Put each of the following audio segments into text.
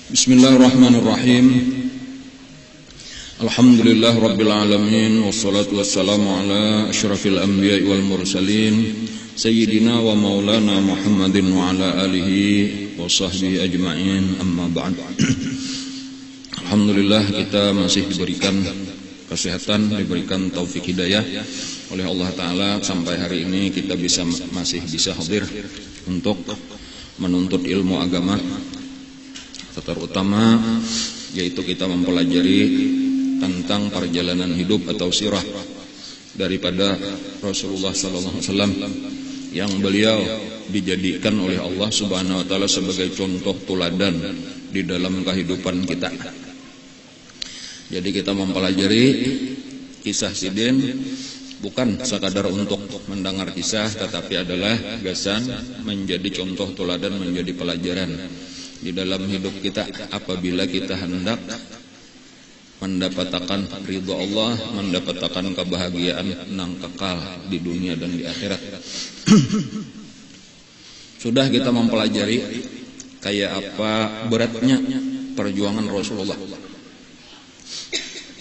Bismillahirrahmanirrahim. Alhamdulillah rabbil alamin, wassalatu wassalamu ala asyrafil anbiya'i wal mursalin sayyidina wa maulana Muhammadin wa ala alihi wa sahbihi ajma'in, amma ba'd. Alhamdulillah kita masih diberikan kesehatan, diberikan taufik hidayah oleh Allah Ta'ala sampai hari ini kita masih bisa hadir untuk menuntut ilmu agama, terutama yaitu kita mempelajari tentang perjalanan hidup atau sirah daripada Rasulullah sallallahu alaihi wasallam yang beliau dijadikan oleh Allah Subhanahu wa taala sebagai contoh teladan di dalam kehidupan kita. Jadi kita mempelajari kisah Sidin bukan sekadar untuk mendengar kisah, tetapi adalah gagasan menjadi contoh teladan, menjadi pelajaran di dalam hidup kita apabila kita hendak mendapatkan ridha Allah, mendapatkan kebahagiaan nang kekal di dunia dan di akhirat. Sudah kita mempelajari kayak apa beratnya perjuangan Rasulullah,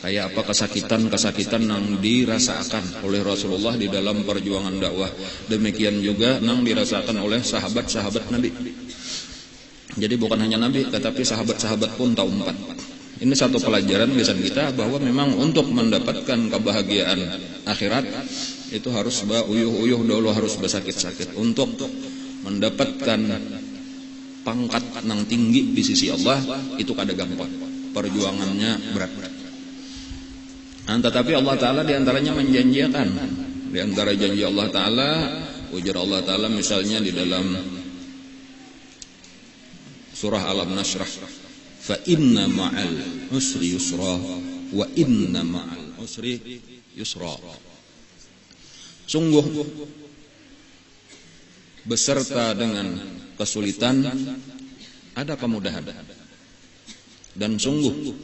kayak apa kesakitan yang dirasakan oleh Rasulullah di dalam perjuangan dakwah. Demikian juga yang dirasakan oleh sahabat-sahabat Nabi. Jadi bukan hanya Nabi, tetapi sahabat-sahabat pun tahu empat. Ini satu pelajaran lisan kita bahwa memang untuk mendapatkan kebahagiaan akhirat itu harus uyuh-uyuh dulu, harus bersakit-sakit. Untuk mendapatkan pangkat yang tinggi di sisi Allah itu kada gampang, perjuangannya berat. Tetapi Allah Ta'ala diantaranya menjanjikan, di antara janji Allah Ta'ala, ujar Allah Ta'ala misalnya di dalam surah Alam Nashrah, fa inna ma'al usri yusra wa inna ma'al usri yusra. Sungguh beserta dengan kesulitan ada kemudahan, dan sungguh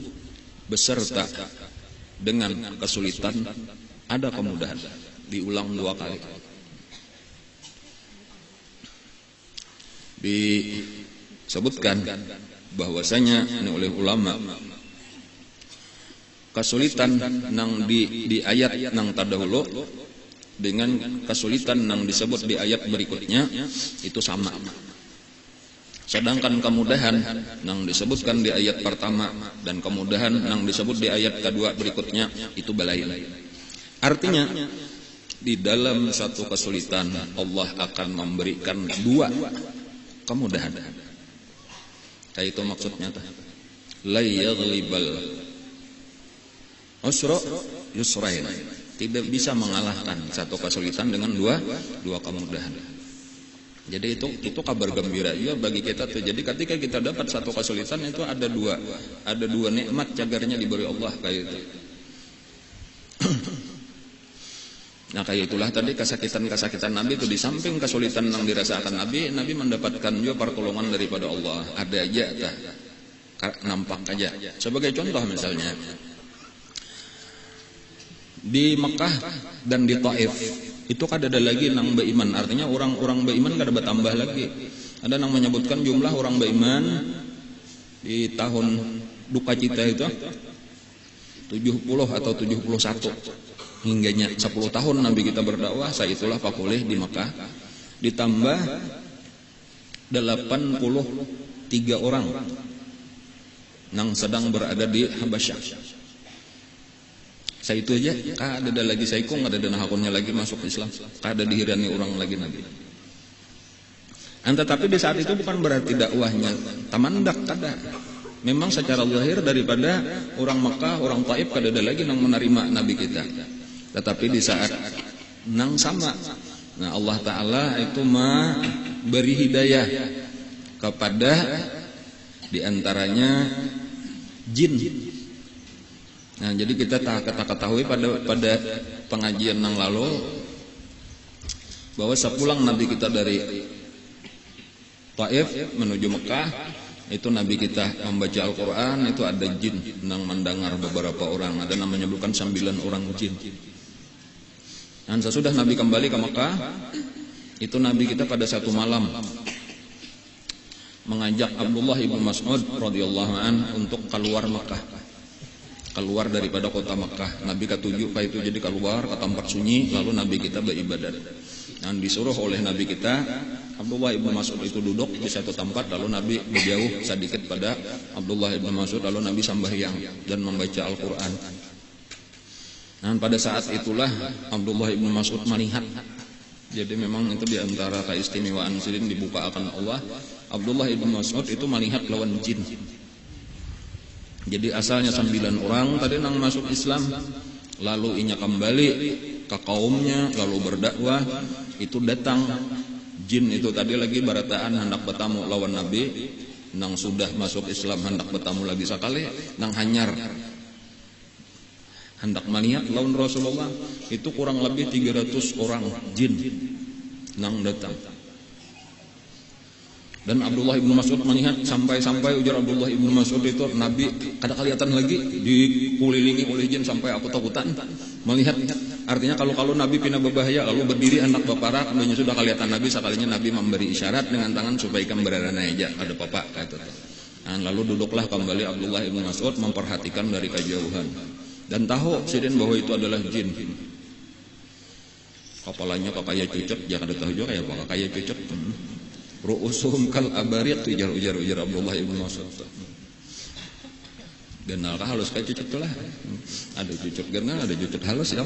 beserta dengan kesulitan ada kemudahan. Diulang 2 kali. Disebutkan bahwasanya ini oleh ulama, kesulitan nang di ayat nang terdahulu dengan kesulitan nang disebut di ayat berikutnya itu sama. Sedangkan kemudahan nang disebutkan di ayat pertama dan kemudahan nang disebut di ayat kedua berikutnya itu belain. Artinya di dalam satu kesulitan Allah akan memberikan 2 kemudahan. Kayak itu maksudnya tah. La yaghlibal usra yusrain. Tidak bisa mengalahkan satu kesulitan dengan dua kemudahan. Jadi itu kabar gembira juga bagi kita tuh. Jadi ketika kita dapat satu kesulitan itu ada dua nikmat cagarnya diberi Allah kayak itu. Nah kayak itulah tadi kesakitan Nabi itu, di samping kesulitan yang dirasakan Nabi mendapatkan juga pertolongan daripada Allah. Ada aja nampak aja. Sebagai contoh misalnya di Mekah dan di Taif itu kada ada lagi nang beriman. Artinya orang beriman kada bertambah lagi. Ada nang menyebutkan jumlah orang beriman di tahun duka cita itu 70 atau 71. Hingganya 10 tahun Nabi kita berdakwah, saitulah pakulih di Mekah ditambah 83 orang yang sedang berada di Habasyah. Saya itu aja, ada lagi saikung, ada dana hakunnya lagi masuk Islam, ada dihirani orang lagi Nabi. Tetapi di saat itu bukan berarti dakwahnya tamandak, kada. Memang secara zahir daripada orang Mekah, orang Taif kada ada lagi yang menerima Nabi kita. Tetapi di saat nang sama, nah Allah Ta'ala itu beri hidayah kepada diantaranya jin. Nah jadi kita ketahui pada pengajian yang lalu bahwa sepulang Nabi kita dari Taif menuju Mekah, itu Nabi kita membaca Al-Quran, itu ada jin yang mendengar beberapa orang, ada yang menyebutkan 9 orang jin. Dan sesudah Nabi kembali ke Mekah, itu Nabi kita pada satu malam mengajak Abdullah ibnu Mas'ud radhiyallahu an untuk keluar Makkah, keluar daripada kota Makkah. Nabi ketujuh itu jadi keluar ke tempat sunyi, lalu Nabi kita beribadat. Dan disuruh oleh Nabi kita, Abdullah ibnu Mas'ud itu duduk di satu tempat, lalu Nabi berjauh sedikit pada Abdullah ibnu Mas'ud, lalu Nabi sembahyang dan membaca Al-Quran. Dan pada saat itulah Abdullah ibnu Mas'ud melihat. Jadi memang itu diantara keistimewaan sidin dibuka akan Allah. Abdullah ibnu Mas'ud itu melihat lawan jin. Jadi asalnya 9 orang tadi nang masuk Islam, lalu inya kembali ke kaumnya, lalu berdakwah. Itu datang jin itu tadi lagi barataan hendak bertamu lawan Nabi, nang sudah masuk Islam hendak bertamu lagi sekali, nang hanyar hendak melihat lawan Rasulullah. Itu kurang lebih 300 orang jin nang datang. Dan Abdullah ibnu Mas'ud melihat sampai ujar Abdullah ibnu Mas'ud itu Nabi kada kelihatan lagi, dikelilingi oleh jin sampai aku takutan melihat. Artinya kalau Nabi pindah berbahaya lalu berdiri anak baparak, kemudian sudah kelihatan Nabi, sekalinya Nabi memberi isyarat dengan tangan supaya ikan berada aja ada papa kata. Nah, lalu duduklah kembali Abdullah ibnu Mas'ud memperhatikan dari kejauhan dan tahu sidin bahwa itu adalah jin. Kepalanya kayak cucuk, jangan ada tahu juga kayak apa kayak cucuk. Ru'usuhum kal abariq, ujar Abdullah ibnu Mas'ud. Genal kah halus kayak cucuk tuh lah. Ada cucuk genal, ada cucuk halus ya.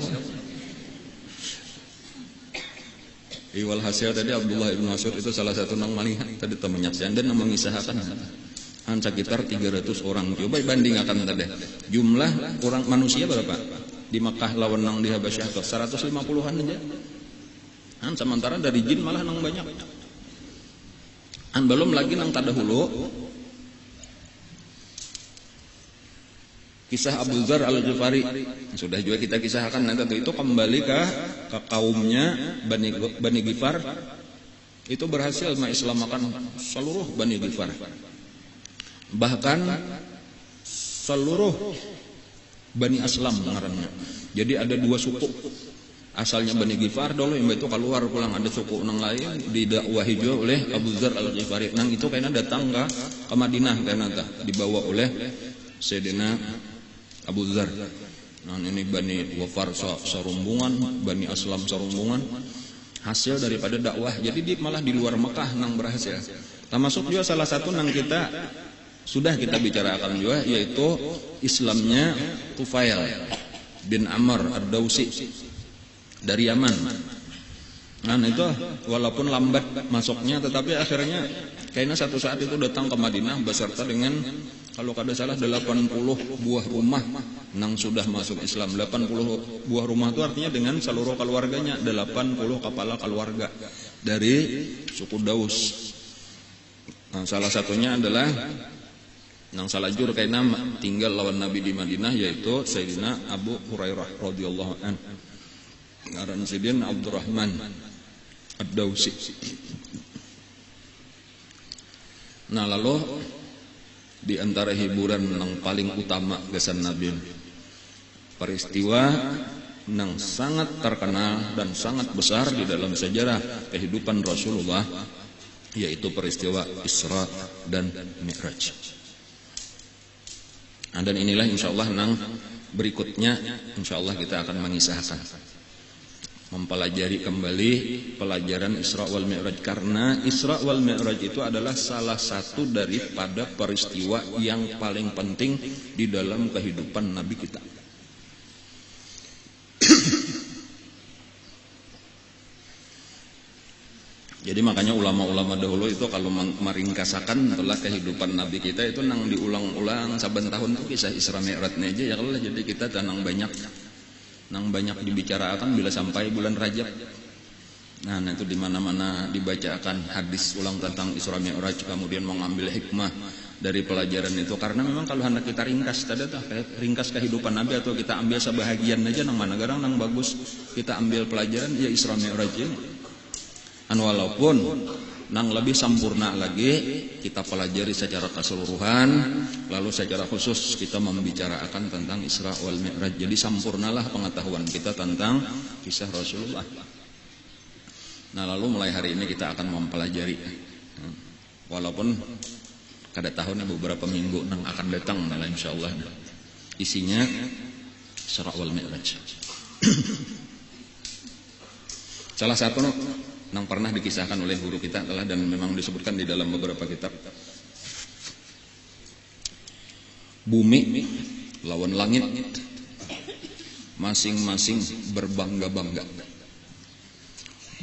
Iwal hasil tadi Abdullah ibnu Mas'ud itu salah satu nang melihat tadi menyaksikan dan mengisahkan. Sekitar 300 orang. Coba bandingkan tadi. Jumlah orang manusia berapa? Di Makkah lawan nang di Habasyah tuh 150-an aja. Sementara dari jin malah nang banyak. Belum lagi nang tadahulu kisah Abu Dzar Al-Ghifari sudah juga kita kisahkan. Nanti itu kembali ke kaumnya Bani Ghifar, itu berhasil mengislamkan seluruh Bani Ghifar, bahkan seluruh Bani Aslam ngarannya. Jadi ada 2 suku. Asalnya Bani Ghifar dulu yang itu keluar pulang, ada suku nang lain didakwahi juga oleh Abu Dzar Al-Ghifari. Nang itu kayaknya datang ke Madinah kayaknya dibawa oleh Sayyidina Abu Dzar. Nah ini Bani Ghifar serumbungan, Bani Aslam serumbungan, hasil daripada dakwah. Jadi malah di luar Mekah nang berhasil. Termasuk juga salah satu nang kita sudah kita bicarakan juga, yaitu Islamnya Tufail bin Amr Ad-Dawsi dari Yaman. Nah itu walaupun lambat masuknya, tetapi akhirnya kayaknya satu saat itu datang ke Madinah beserta dengan kalau kada salah 80 buah rumah nang sudah masuk Islam. 80 buah rumah itu artinya dengan seluruh keluarganya, 80 kepala keluarga dari suku Daus. Nah, salah satunya adalah nang salajur kayaknya tinggal lawan Nabi di Madinah, yaitu Sayyidina Abu Hurairah radhiyallahu anhu. Ngaran sidin Abdurrahman Ad-Dawsi. Nah lalu di antara hiburan yang paling utama kesan Nabi, peristiwa yang sangat terkenal dan sangat besar di dalam sejarah kehidupan Rasulullah, yaitu peristiwa Isra dan Mi'raj. Nah, dan inilah insyaallah nang berikutnya insyaallah kita akan mengisahkan, mempelajari kembali pelajaran Isra wal Mi'raj, karena Isra wal Mi'raj itu adalah salah satu daripada peristiwa yang paling penting di dalam kehidupan Nabi kita. Jadi makanya ulama-ulama dahulu itu kalau meringkasakan telah kehidupan Nabi kita itu nang diulang-ulang saben tahun tuh kisah Isra Mi'rajnya aja ya kalau jadi kita tenang banyak dibicarakan bila sampai bulan Rajab. Nah itu di mana-mana dibacakan hadis ulang tentang Isra Mi'raj, kemudian mengambil hikmah dari pelajaran itu. Karena memang kalau hendak kita ringkas tadi tuh ringkas kehidupan Nabi atau kita ambil sebahagian aja nang mana garang nang bagus kita ambil pelajaran ya Isra Mi'raj ini. Walaupun nang lebih sempurna lagi kita pelajari secara keseluruhan, lalu secara khusus kita membicarakan tentang Isra wal Mi'raj. Jadi sempurnalah pengetahuan kita tentang kisah Rasulullah. Nah lalu mulai hari ini kita akan mempelajari, walaupun kada tahun beberapa minggu nang akan datang nah insyaallah. Isinya Isra wal Mi'raj. Salah satu nang pernah dikisahkan oleh guru kita adalah, dan memang disebutkan di dalam beberapa kitab, bumi lawan langit masing-masing berbangga-bangga,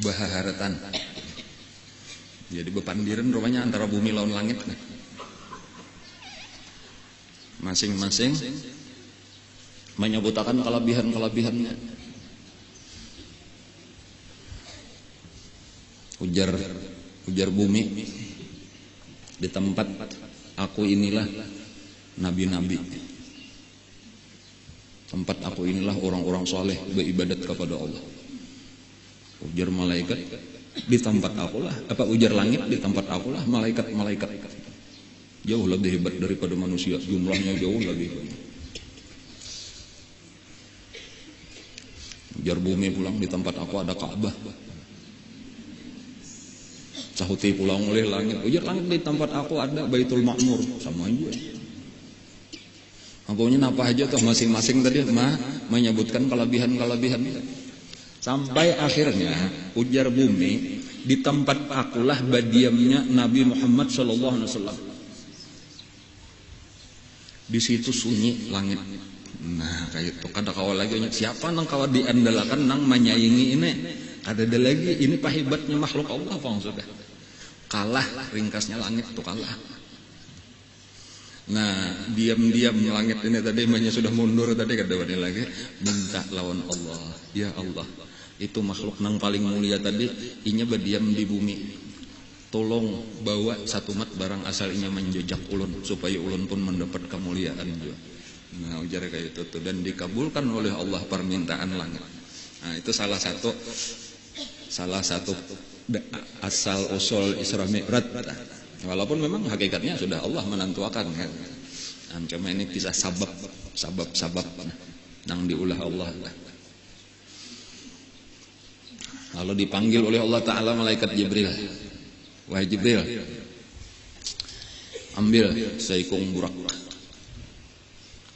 baharatan. Jadi bepandiran rupanya antara bumi lawan langit. Masing-masing menyebutkan kelebihan-kelebihannya. Ujar bumi, di tempat aku inilah nabi-nabi, tempat aku inilah orang-orang soleh beribadat kepada Allah. Ujar malaikat, di tempat akulah, ujar langit, di tempat akulah malaikat-malaikat. Jauh lebih hebat daripada manusia, jumlahnya jauh lebih banyak. Ujar bumi pulang, di tempat aku ada Ka'bah. Sahuti pulang oleh langit, ujar langit, di tempat aku ada Baitul Ma'mur. Sama aja. Pokoknya apa aja tuh masing-masing tadi menyebutkan kelebihan-kelebihan. Sampai akhirnya ujar bumi, di tempat akulah badiamnya Nabi Muhammad SAW. Di situ sunyi langit. Nah kayak itu kada kawal lagi, siapa nang kawal diandalkan nang menyaingi ini. Ada lagi, ini pahibatnya makhluk Allah bang, sudah kalah, ringkasnya langit itu kalah. Nah diam-diam langit ini tadi sudah mundur tadi, kada wani lagi minta lawan Allah, ya Allah, itu makhluk nang paling mulia tadi inya berdiam di bumi, tolong bawa satu mat barang asal inya menjejak ulun supaya ulun pun mendapat kemuliaan juga. Nah ujar kayak itu tuh, dan dikabulkan oleh Allah permintaan langit. Nah itu salah satu asal usul Isra Mi'raj. Walaupun memang hakikatnya sudah Allah menentukan kan. Cuma ini kisah sabab nang diulah Allah. Lalu dipanggil oleh Allah Ta'ala malaikat Jibril. Wahai Jibril, ambil seikung burak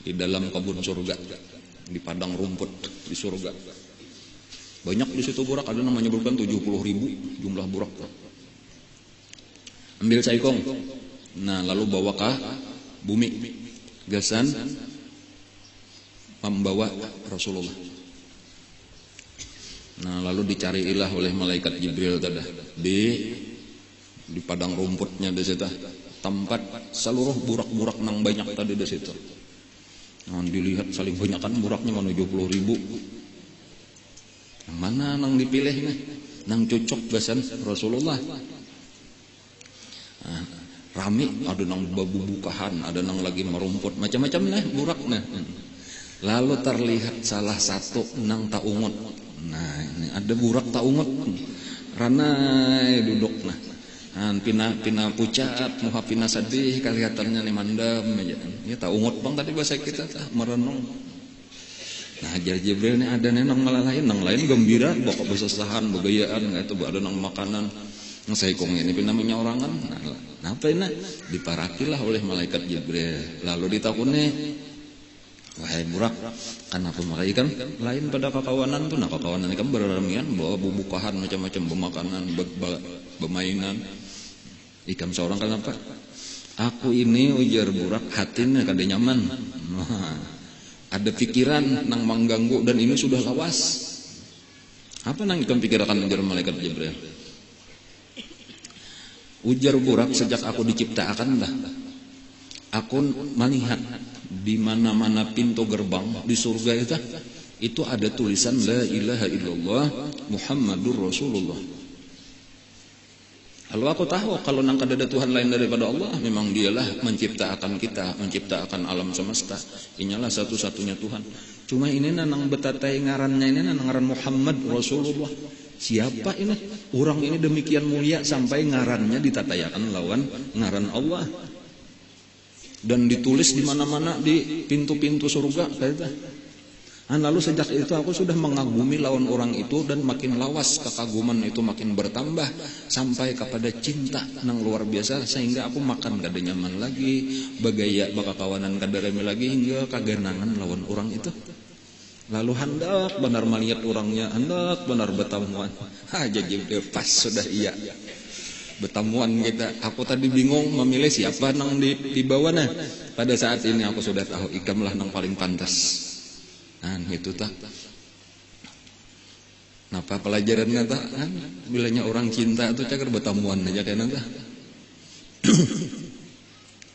di dalam kebun surga, di padang rumput di surga. Banyak di situ burak, ada namanya menyebutkan 70.000 jumlah burak. Ambil saikong. Nah, lalu bawa ke bumi. Gasan membawa Rasulullah. Nah, lalu dicariilah oleh malaikat Jibril tadi di padang rumputnya di situ. Tempat seluruh burak-burak nang banyak tadi di situ. Nah, dilihat saling banyakan buraknya mana 70.000. Yang mana nang dipilih nih, nang cocok gasan Rasulullah. Nah, rame, ada nang babu-bukahan, ada nang lagi merumput, macam-macam lah burak nah. Lalu terlihat salah satu nang taungut. Nah, ini ada burak taungut. Ranai duduk nah. Pina pucat, muha pina sedih, kelihatannya nih mandam aja. Ya taungut bang tadi bahasa kita merenung. Nah ajar Jibril ini ada nang malalain, nang lain gembira, bawa besasahan, begayaan, nggak itu ada nang makanan, nang saikong ini namanya orangan. Nah apa ini? Diparakilah oleh malaikat Jibril. Lalu ditakuni, wahai burak, kenapa malaikat lain pada kakawanan tuh? Nah kakawanan ini kan beramian, bawa bubukahan macam-macam, bemakanan, bermainan. Ikan seorang kenapa? Aku ini ujar burak, hatinya kada nyaman. Ada pikiran nang mengganggu dan ini sudah lawas. Apa nang ikan pikirkan ujar malaikat Jibril? Ujar burak, sejak aku diciptakan dah, aku melihat di mana-mana pintu gerbang di surga itu ada tulisan la ilaha illallah Muhammadur Rasulullah. Lalu aku tahu kalau nang kada ada Tuhan lain daripada Allah, memang dialah menciptakan kita, menciptakan alam semesta. Inyalah satu-satunya Tuhan. Cuma ini nang betatai ngarannya ini nang ngaran Muhammad Rasulullah. Siapa ini? Orang ini demikian mulia sampai ngarannya ditatayakan lawan ngaran Allah. Dan ditulis di mana-mana di pintu-pintu surga kata. Lalu sejak itu aku sudah mengagumi lawan orang itu, dan makin lawas kekaguman itu makin bertambah sampai kepada cinta nang luar biasa, sehingga aku makan kada nyaman lagi, bagaya baka kawanan kada reme lagi, hingga kagenangan lawan orang itu. Lalu hendak benar melihat orangnya, hendak benar bertamuan. Jadi pas sudah iya bertamuan kita. Aku tadi bingung memilih siapa nang di bawah. Nah, pada saat ini aku sudah tahu Ikam lah nang paling pantas. Nah, itu tak. Napa pelajarannya tak? Bilanya orang cinta itu cager bertamuan aja kayaknya tak.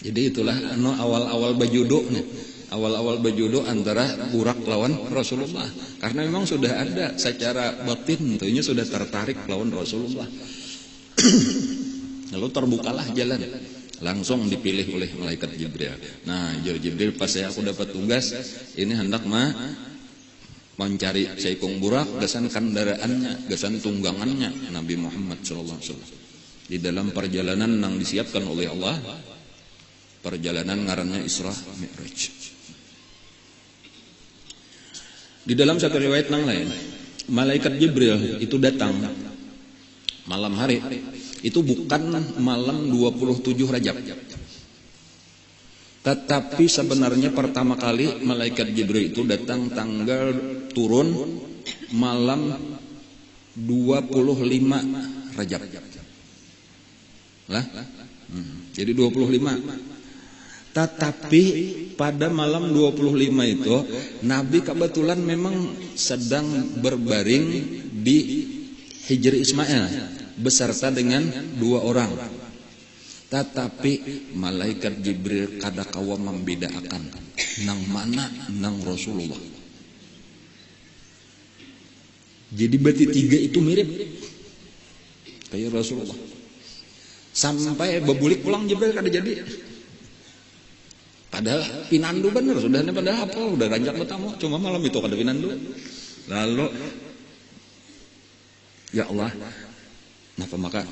Jadi itulah awal-awal bajudo nih. Awal-awal bajudo antara burak lawan Rasulullah. Karena memang sudah ada secara batin, tentunya sudah tertarik lawan Rasulullah. Lalu terbukalah jalan. Langsung dipilih oleh malaikat Jibril. Nah, Jibril pas aku dapat tugas, ini hendak mencari Saikung Burak, gasan kendaraannya, gasan tunggangannya Nabi Muhammad SAW. Di dalam perjalanan yang disiapkan oleh Allah, perjalanan ngarannya Isra Mi'raj. Di dalam satu riwayat yang lain, malaikat Jibril itu datang malam hari. Itu bukan malam 27 Rajab. Tetapi sebenarnya pertama kali malaikat Jibril itu datang tanggal turun malam 25 Rajab. Lah? Jadi 25. Tetapi pada malam 25 itu Nabi kebetulan memang sedang berbaring di Hijri Ismail beserta dengan 2 orang. Tetapi malaikat Jibril kada kawa membedakan nang mana nang Rasulullah. Jadi berarti 3 itu mirip kayak Rasulullah. Sampai bebulik pulang Jibril kada jadi. Padahal pinandu bener, sudahnya padahal apa udah ranjak bertamu, cuma malam itu kada pinandu. Lalu ya Allah, napa maka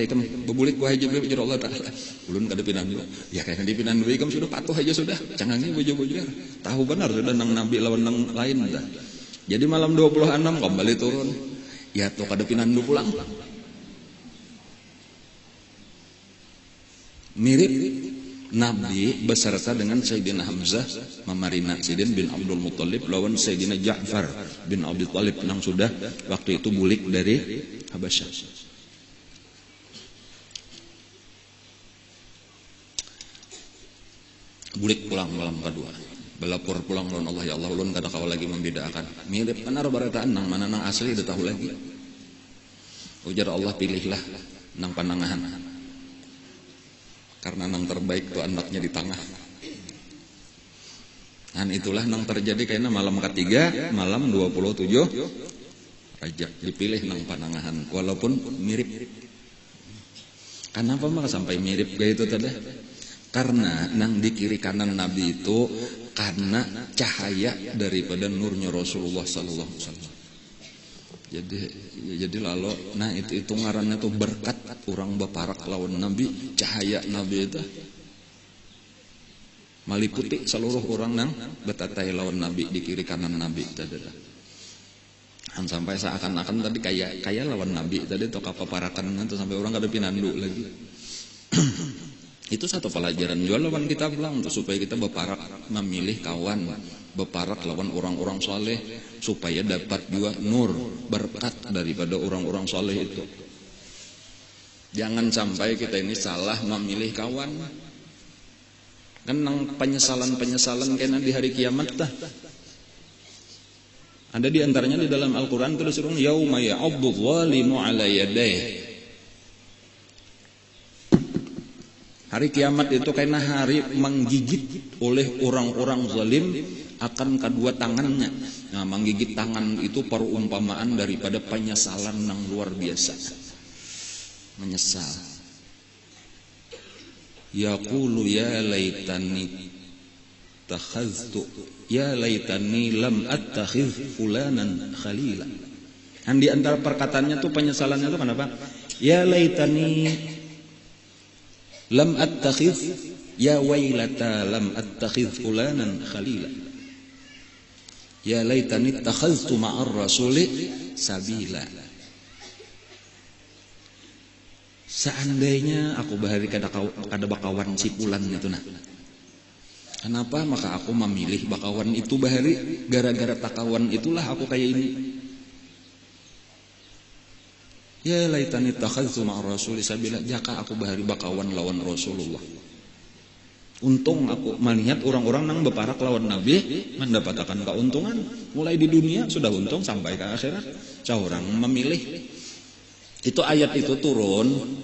ikam bebulik wahai Jibril ya Allah taala. Ulun kada pinandu. Ya kayaknya di pinandu ikam sudah patuh aja sudah. Canggangnya bojo-bojo. Tahu benar sudah nang nabi lawan nang lain dah. Jadi malam 26 kembali turun. Ya tuh kada pinandu pulang. Mirip Nabi beserta dengan Sayyidina Hamzah memarina Sayyidina bin Abdul Muttalib lawan Sayyidina Ja'far bin Abi Thalib yang sudah waktu itu bulik dari Habasyah. Bulik pulang malam kedua. Belapor pulang lawan Allah, ya Allah ulun kada kawa lagi membedakan. Mirip benar barataan nang mana nang asli udah tahu lagi. Ujar Allah, pilihlah nang panangahan. Karena nang terbaik tuh anaknya di tengah. Dan itulah nang terjadi kayaknya malam ketiga, malam 27 Rajab dipilih nang panangahan walaupun mirip. Kenapa maka sampai mirip kayak itu tadi? Karena nang di kiri kanan Nabi itu karena cahaya daripada nurnya Rasulullah sallallahu alaihi wasallam. Jadi lalu nah itu ngarannya tuh berkat orang beparak lawan Nabi, cahaya Nabi itu meliputi seluruh orang nang betatai lawan Nabi di kiri kanan Nabi tadi. Sampai seakan-akan tadi kayak lawan Nabi tadi toka paparakan itu sampai orang kada pinandu lagi. Itu satu pelajaran juga lawan kita pulang tuh supaya kita beparak memilih kawan, beparak lawan orang-orang soleh supaya dapat juga nur berkat daripada orang-orang soleh itu. Jangan sampai kita ini salah memilih kawan. Kan nang penyesalan kena di hari kiamat dah. Ada di antaranya di dalam Al-Qur'an itu disuruh yauma ya'addu dzalimu 'ala yadayhi. Hari kiamat itu karena hari menggigit oleh orang-orang zalim akan kedua tangannya. Nah, menggigit tangan itu perumpamaan daripada penyesalan yang luar biasa. Menyesal. Yaqulu ya laitani takhaztu ya laitani lam attakhidh fulanan khalila. Dan di antara perkataannya tuh penyesalannya tuh kenapa? Ya laitani lam attakhidh ya wailata lam attakhidh fulanan khalila. Ya laitani takhaztu ma'ar rasuli sabila. Seandainya aku bahari kada bakawan cipulan itu nah. Kenapa maka aku memilih bakawan itu bahari? Gara-gara takawan itulah aku kayak ini. Ya laitani takhaztu ma'ar rasuli sabila. Jaka aku bahari bakawan lawan Rasulullah. Untung aku melihat orang-orang nang beparak lawan Nabi mendapatkan keuntungan mulai di dunia sudah untung sampai ke akhirat. Seorang memilih. Itu ayat itu turun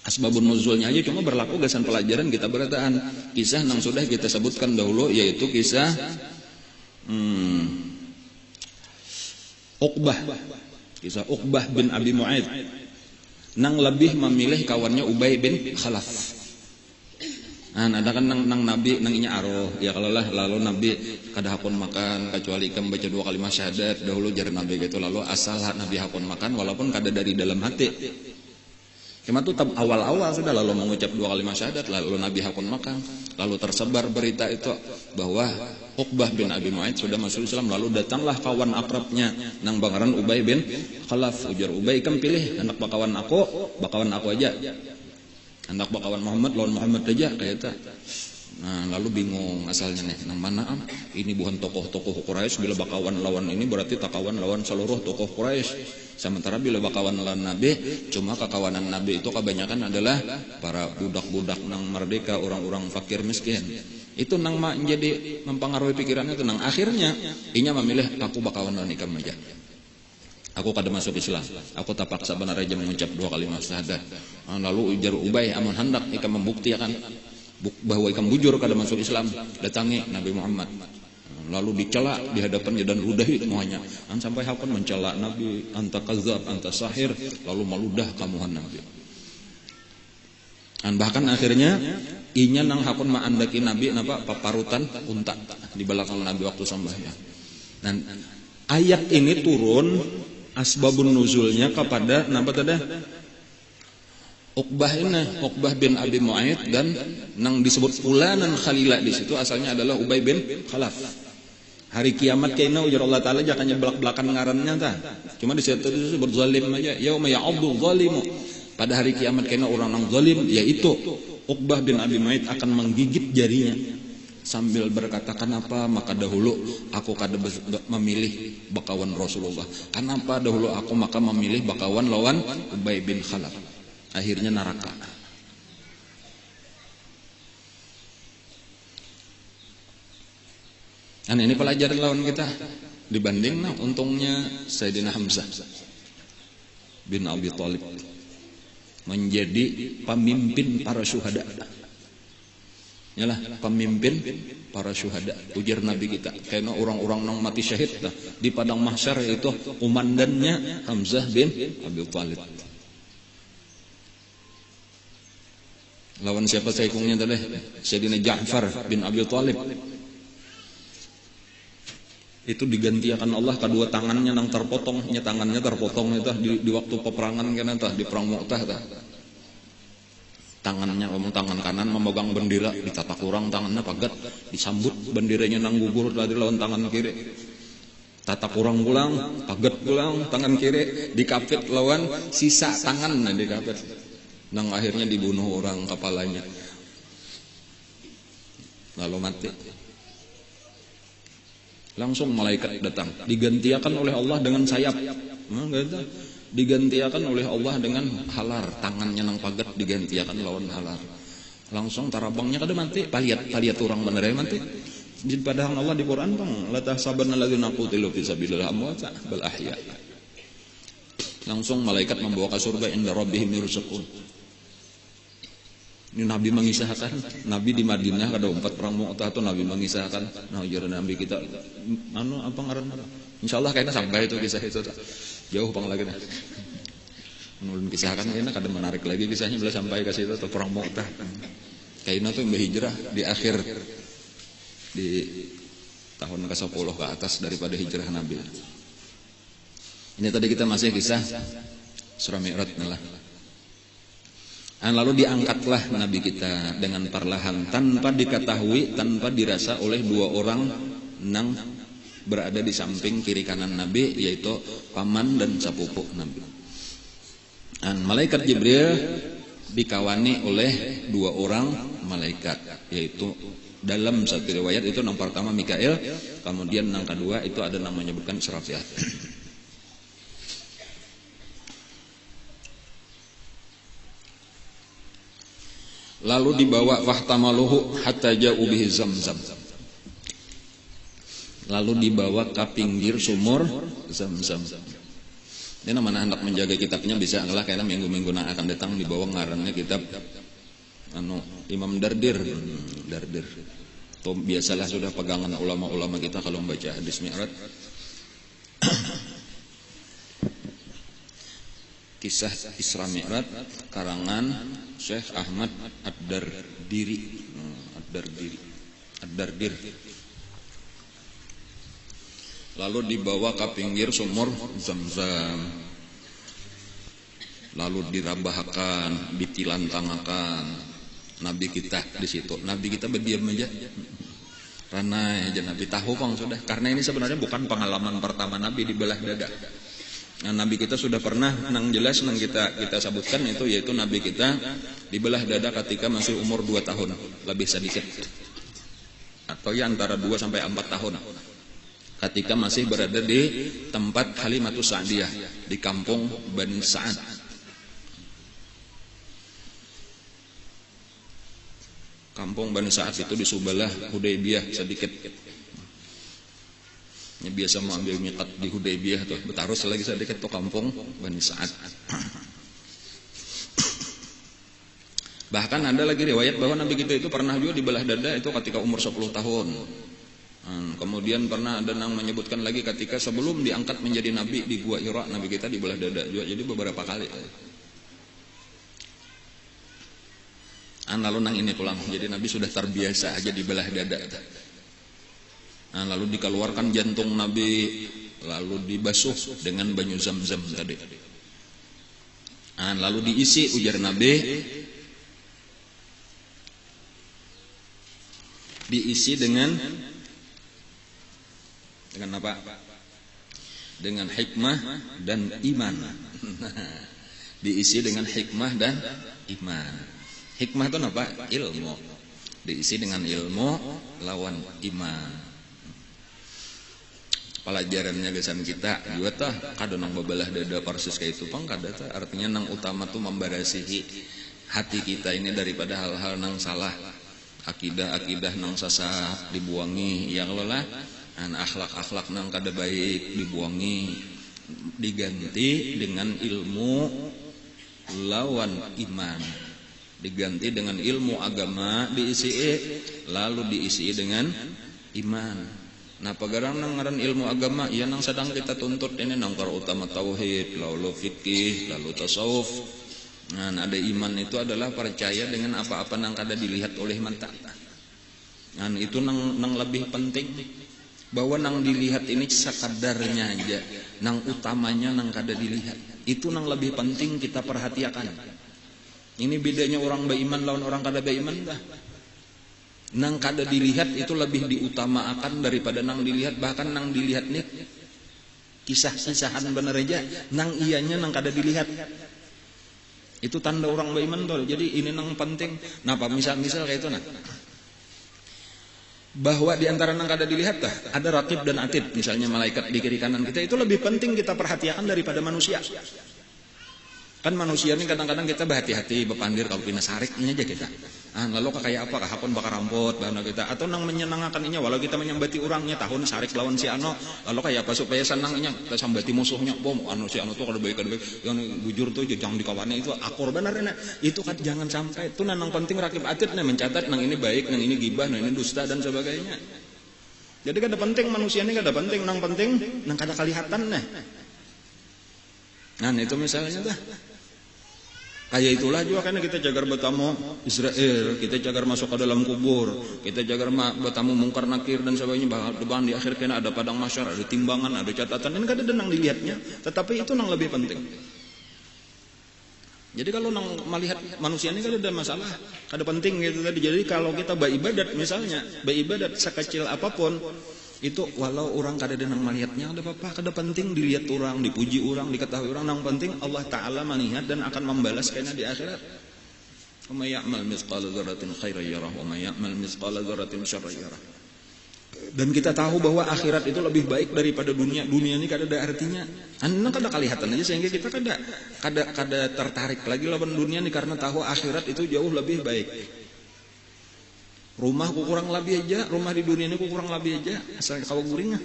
asbabun nuzulnya aja cuma berlaku gasan pelajaran kita berataan. Kisah nang sudah kita sebutkan dahulu yaitu kisah Uqbah. Kisah Uqbah bin Abi Mu'aid nang lebih memilih kawannya Ubay bin Khalaf. Ada kan nang Nabi nang inya aroh ya kalau lah lalu Nabi kada hakun makan kecuali ikam baca 2 kalimat syahadat dahulu jar Nabi gitu lalu asal Nabi hakun makan walaupun kada dari dalam hati. Cuma tuh awal-awal sudah lalu mengucap 2 kalimat syahadat lalu Nabi hakun makan lalu tersebar berita itu bahwa Uqbah bin Abi Mu'aid sudah masuk Islam lalu datanglah kawan akrabnya nang bangaran Ubay bin Khalaf ujar Ubay ikam pilih anak bakawan aku aja. Anak bakawan Muhammad lawan Muhammad aja kayak itu. Nah lalu bingung asalnya nih nang mana ini bukan tokoh-tokoh Quraisy bila bakawan lawan ini berarti takawan lawan seluruh tokoh Quraisy. Sementara bila bakawan lawan Nabi cuma kekawanan Nabi itu kebanyakan adalah para budak-budak nang merdeka orang-orang fakir miskin. Itu nang menjadi mempengaruhi pikirannya itu nang akhirnya inya memilih aku bakawan lawan ikam aja. Aku kada masuk Islam. Aku tak paksa benar aja mengucap 2 kalimat syahadat. Lalu ujar Ubay amun hendak ikam membuktikan bahwa ikam bujur kada masuk Islam, datangi Nabi Muhammad. Lalu dicela di hadapannya dan ludah semuanya. Sampai hakun mencela Nabi, anta kadzab, anta sahir, lalu meludah kamuhan Nabi. Bahkan akhirnya inya nang hakun maandaki Nabi napa paparutan unta di belakang Nabi waktu sembahyang. Dan ayat ini turun asbabun nuzulnya kepada napa tadi? Uqbah bin Abi Mu'aid dan nang disebut fulanan khalila di situ asalnya adalah Ubay bin Khalaf. Hari kiamat kaina ujar Allah taala jakanya belak-belakan ngarannya tah. Cuma di situ disebut zalim aja. Yauma ya'addu zalimu. Pada hari kiamat kaina orang nang zalim yaitu Uqbah bin Abi Mu'aid akan menggigit jarinya sambil berkata kenapa maka dahulu aku kada memilih bakawan Rasulullah. Kenapa dahulu aku maka memilih bakawan lawan Ubay bin Khalaf. Akhirnya neraka. Ini pelajaran lawan kita dibanding untungnya Sayyidina Hamzah bin Abi Thalib menjadi pemimpin para syuhada. Yalah pemimpin para syuhada ujar Nabi kita karena orang-orang yang mati syahid di padang mahsyar itu komandannya Hamzah bin Abi Thalib. Lawan siapa saikungnya tadi? Sayyidina Ja'far bin Abi Thalib. Itu digantikan Allah kedua tangannya nang terpotong, tangannya terpotong itu di waktu peperangan kan di perang Mu'tah tah. Tangannya tangan kanan memegang bendera ditatak kurang tangannya pagat disambut benderanya nang gugur tadi lawan tangan kiri tatak kurang pulang pagat pulang tangan kiri dikapit lawan sisa tangan dikapit nang akhirnya dibunuh orang kepalanya lalu mati langsung malaikat datang digantikan oleh Allah dengan sayap digantikan oleh Allah dengan halar tangannya nang pagat digantikan lawan halar langsung tarabangnya kada mati paliat orang bener mati di padang Allah di Quran bang la tahsabanna alladzina qutilu fi sabilillah amwata bal ahya langsung malaikat membawa ke surga inda rabbihim yurzaqun. Ini Nabi mengisahkan Nabi di Madinah kada umpat perang Mu'tah itu Nabi mengisahkan ujar Nabi kita apa ngaran insyaallah kayaknya sampai itu kisah itu jauh bang lagi nih menurut kisahkan kayaknya kada menarik lagi kisahnya bila sampai ke situ atau perang Mu'tah kayaknya tuh berhijrah di akhir di tahun ke-10 ke atas daripada hijrah Nabi. Ini tadi kita masih kisah surah Mi'raj lah. Lalu diangkatlah Nabi kita dengan perlahan tanpa diketahui tanpa dirasa oleh dua orang nang berada di samping kiri kanan Nabi, yaitu paman dan sepupu Nabi. Dan malaikat Jibril dikawani oleh dua orang malaikat, yaitu dalam satu riwayat itu yang pertama Mikail, kemudian yang kedua itu ada yang menyebutkan Israfil. Lalu dibawa fahtamaluhu hatta ja'u bihi Zamzam. Lalu dibawa ke pinggir sumur Zamzam. Ini mana hendak menjaga kitabnya bisa lah, karena minggu-minggu yang akan datang dibawa ngarannya kitab Imam Dardir. Itu biasalah sudah pegangan ulama-ulama kita kalau membaca hadis Mi'raj. Kisah Isra Mi'raj karangan Syekh Ahmad Ad-Dardir. Lalu dibawa ke pinggir sumur Zamzam. Lalu dirabahkan, ditilantangakan Nabi kita di situ. Nabi kita berdiam aja. Karena aja Nabi tahu kong sudah. Karena ini sebenarnya bukan pengalaman pertama Nabi dibelah dada. Nah, Nabi kita sudah pernah nang jelas nang kita sebutkan itu, yaitu Nabi kita dibelah dada ketika masih umur 2 tahun lebih sedikit, atau ya antara 2 sampai 4 tahun, ketika masih berada di tempat Halimatus Sa'diyah di kampung Bani Sa'ad. Kampung Bani Sa'ad itu di sebelah Hudaybiyah sedikit. Ya, biasa mau ambil miqat di Hudaybiyah tuh, betarus lagi sedikit tuh kampung Bani Sa'ad. Bahkan ada lagi riwayat bahwa Nabi kita itu pernah juga dibelah dada itu ketika umur 10 tahun. Kemudian pernah ada yang menyebutkan lagi ketika sebelum diangkat menjadi Nabi di Gua Hira, Nabi kita dibelah dada juga. Jadi beberapa kali. Lalu nang ini pulang, jadi Nabi sudah terbiasa aja dibelah dada. Lalu dikeluarkan jantung Nabi, lalu dibasuh dengan banyu Zamzam tadi. Lalu diisi, ujar Nabi, diisi dengan apa? Dengan hikmah dan iman. Diisi dengan hikmah dan iman. Hikmah itu apa? Ilmu. Diisi dengan ilmu lawan iman. Pelajarannya gesan kita juga tah kada nang babelah dada persis kayak itu pang kada tah, artinya nang utama tuh membarasihi hati kita ini daripada hal-hal nang salah, akidah nang sesat dibuangi, ya Allah, akhlak nang kada baik dibuangi, diganti dengan ilmu lawan iman, diganti dengan ilmu agama diisi, lalu diisi dengan iman. Nah, pagarang nang ngaran ilmu agama, ya nang sedang kita tuntut ini nang para utama tauhid, lalu fikih, lalu tasawuf. Nah, ada iman itu adalah percaya dengan apa-apa nang kada dilihat oleh mata. Nah, itu nang lebih penting, bahwa nang dilihat ini sekadarnya aja, nang utamanya nang kada dilihat. Itu nang lebih penting kita perhatikan. Ini bedanya orang beriman lawan orang kada beriman dah. Nang kada dilihat itu lebih diutamakan daripada nang dilihat. Bahkan nang dilihat nih kisah-kisahan bener aja, nang ianya nang kada dilihat. Itu tanda orang beriman tuh. Jadi ini nang penting. Nah, misal kayak itu nah, bahwa di antara nang kada dilihat ada raqib dan atid, misalnya malaikat di kiri kanan kita, itu lebih penting kita perhatikan daripada manusia. Kan manusia ini kadang-kadang kita berhati-hati bepandir kalau pina sariknya aja kita. Lalu kayak apa kahapon bakar rampot bahana kita, atau nang menyenangkan inya walau kita menyambati orangnya tahun sarik lawan si ano, lalu kayak apa supaya senangnya kita sambati musuhnya, si ano tuh kalau baik yang bujur tuh jangan dikawannya itu akur benar ini. Itu kan jangan sampai itu nang penting rakib atid nih mencatat nang ini baik, nang ini gibah, nang ini dusta dan sebagainya. Jadi kada penting manusia ini kada penting, nang penting nang kada kelihatan nih. Nah, itu misalnya dah. Kayak itulah juga karena kita jagar bertamu Israel, kita jagar masuk ke dalam kubur, kita jagar bertamu mungkar nakir dan sebagainya. Bahkan di akhir kena ada padang mahsyar, ada timbangan, ada catatan. Ini kada ada nang dilihatnya, tetapi itu nang lebih penting. Jadi kalau nang melihat manusia ini kada ada masalah, kada penting gitu tadi. Jadi kalau kita beribadat misalnya, beribadat sekecil apapun, Itu walau orang kada nang melihatnya ada apa-apa, kada penting dilihat orang, dipuji orang, diketahui orang, nang penting Allah Ta'ala melihat dan akan membalas kena di akhirat. Wa may ya'mal mithqala dzarratin khairan yarah wa may ya'mal mithqala dzarratin syarran yarah. Dan kita tahu bahwa akhirat itu lebih baik daripada dunia. Dunia ini kada ada artinya. Anda kada kelihatan aja sehingga kita kada tertarik lagi lawan dunia ini karena tahu akhirat itu jauh lebih baik. Rumah ku kurang lebih aja, rumah di dunia ini ku kurang lebih aja, asal kawa guringnya.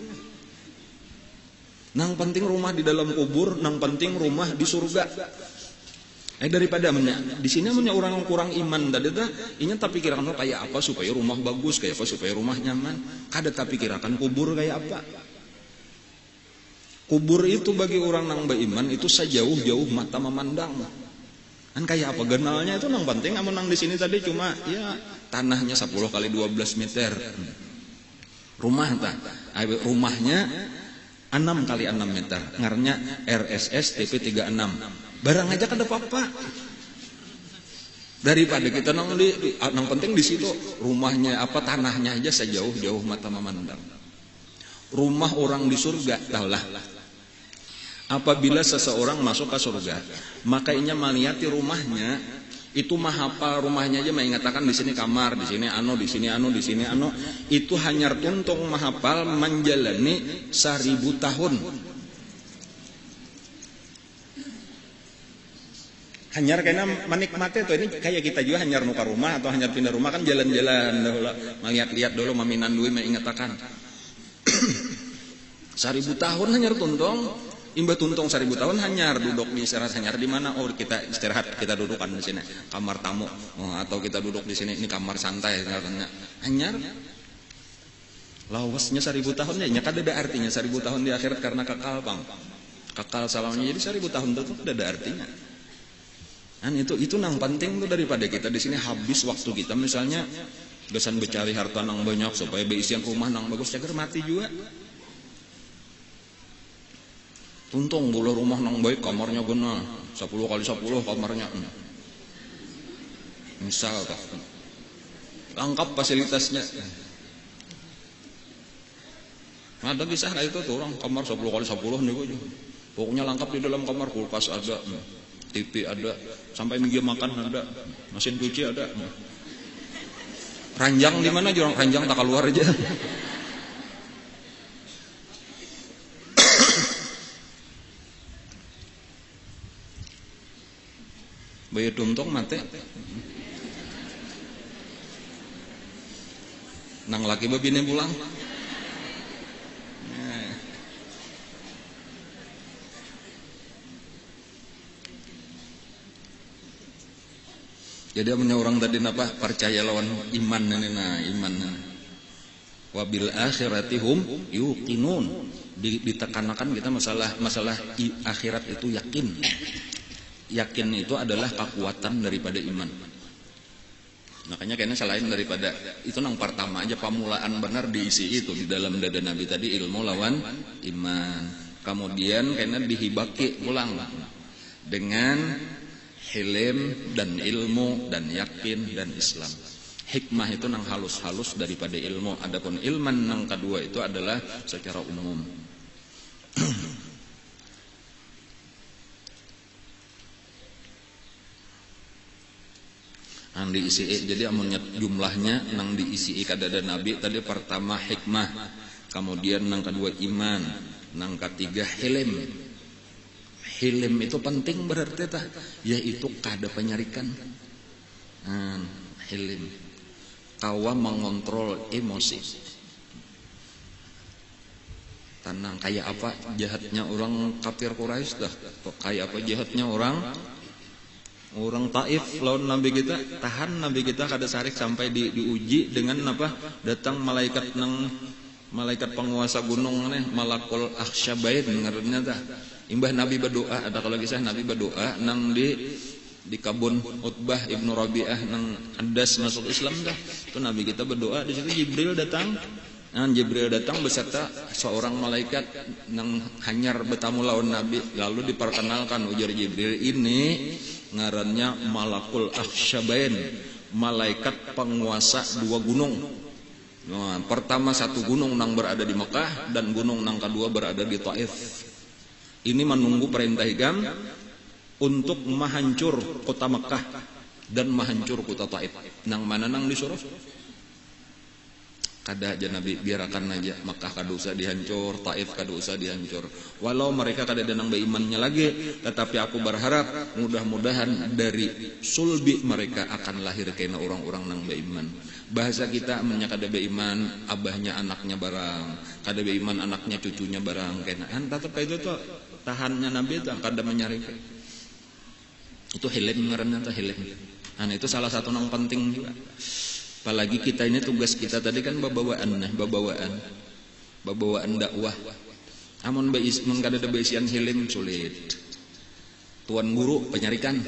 Nang penting rumah di dalam kubur, nang penting rumah di surga. Daripada di sini orang yang kurang iman tadi dah, inya tak pikirkan kayak apa supaya rumah bagus, kayak apa supaya rumah nyaman. Kada tak pikirkan kubur kayak apa. Kubur itu bagi orang nang beriman itu sejauh-jauh mata memandang. Kan kayak apa genalnya itu nang penting, amun nang di sini tadi cuma ya tanahnya 10 kali 12 meter. Rumahnya 6 kali 6 meter. Ngarnya RSS TP 36. Barang aja kada apa-apa. Daripada kita nang penting di situ rumahnya apa tanahnya aja sejauh-jauh mata memandang. Rumah orang di surga, tahulah. Apabila seseorang masuk ke surga, maka inya melihat rumahnya itu mahapal rumahnya aja mengatakan di sini kamar, di sini anu, di sini anu, di sini anu. Itu hanya tuntung mahapal menjalani 1000 tahun. Hanyar kena menikmati tuh ini kayak kita juga hanyar nuka rumah atau hanyar pindah rumah kan jalan-jalan dulu, melihat-lihat dulu maminan duit mengatakan 1000 tahun hanyar tuntung. Imba tuntung 1000 tahun hanyar duduk di istirahat hanyar di mana? Oh kita istirahat, kita dudukan di sini kamar tamu, atau kita duduk di sini ini kamar santai katanya. Hanyar lawasnya 1000 tahun ya, kada ada artinya 1000 tahun di akhirat karena kekal bang, kekal salamnya jadi 1000 tahun itu tidak ada artinya. Dan itu nang penting tuh daripada kita di sini habis waktu kita misalnya gesan becari harta nang banyak supaya beisian rumah nang bagus cager mati juga. Untung boleh rumah nang baik kamarnya guna 10 kali 10 kamarnya. Misal lengkap fasilitasnya. Ada kisah lah itu tuh orang kamar 10 kali 10 nih gue. Pokoknya lengkap di dalam kamar, kulkas ada, TV ada, sampai meja makan ada, mesin cuci ada. Ranjang di mana jorong ranjang tak keluar aja. Bayi dumtong mate. Nang laki babine pulang. Jadi punya orang tadi napa percaya lawan iman iman. Wabil akhiratihum yuqinun. Ditekanakan kita masalah akhirat itu yakin. Yakin itu adalah kekuatan daripada iman. Makanya kayaknya selain daripada itu nang pertama aja pamulaan benar diisi itu di dalam dada Nabi tadi ilmu lawan iman. Kemudian kayaknya dihibaki ulang dengan hilm dan ilmu dan yakin dan Islam. Hikmah itu nang halus-halus daripada ilmu. Adapun ilman nang kedua itu adalah secara umum. Nang diisi jadi amunnya jumlahnya nang diisi kadada Nabi tadi pertama hikmah, kemudian nang kedua iman, nang ketiga hilm. Hilm itu penting berarti tah, yaitu kada penyarikan. Hilm kawa mengontrol emosi. Tenang kayak apa jahatnya orang kafir Quraisy dah, kayak apa jahatnya orang Taif lawan Nabi kita, tahan Nabi kita kada sarik sampai diuji dengan apa? Datang malaikat penguasa gunung nih, malakul akhsyabain ngaranna tah. Imbah Nabi berdoa, ada kalau kisah Nabi berdoa nang di kabun Utbah Ibnu Rabi'ah nang Adas masuk Islam dah. Itu Nabi kita berdoa, di situ Jibril datang. Jibril datang beserta seorang malaikat nang hanyar bertamu lawan Nabi, lalu diperkenalkan ujar Jibril ini ngarannya Malakul Akhsyabain, malaikat penguasa 2 gunung. Nah, pertama satu gunung nang berada di Mekah dan gunung nang kedua berada di Taif. Ini menunggu perintah ikam untuk menghancur kota Mekah dan menghancur kota Taif. Nang mana nang disuruh? Kada aja Nabi biarkan aja Makkah kada usah dihancur, Taif kada usah dihancur. Walau mereka kada ada nang beimannya lagi, tetapi aku berharap mudah-mudahan dari sulbi mereka akan lahir kena orang-orang nang beiman. Bahasa kita mennya kada beiman, abahnya anaknya barang, kada beiman anaknya cucunya barang kena. Tetap itu tuh tahannya Nabi itu kada menyari. Itu hilm ngaranna teh hilm. Itu salah satu nang penting juga. Apalagi kita ini tugas kita tadi kan babawaan dakwah. Amun kada ada beisian hilim sulit. Tuan guru penyarikan.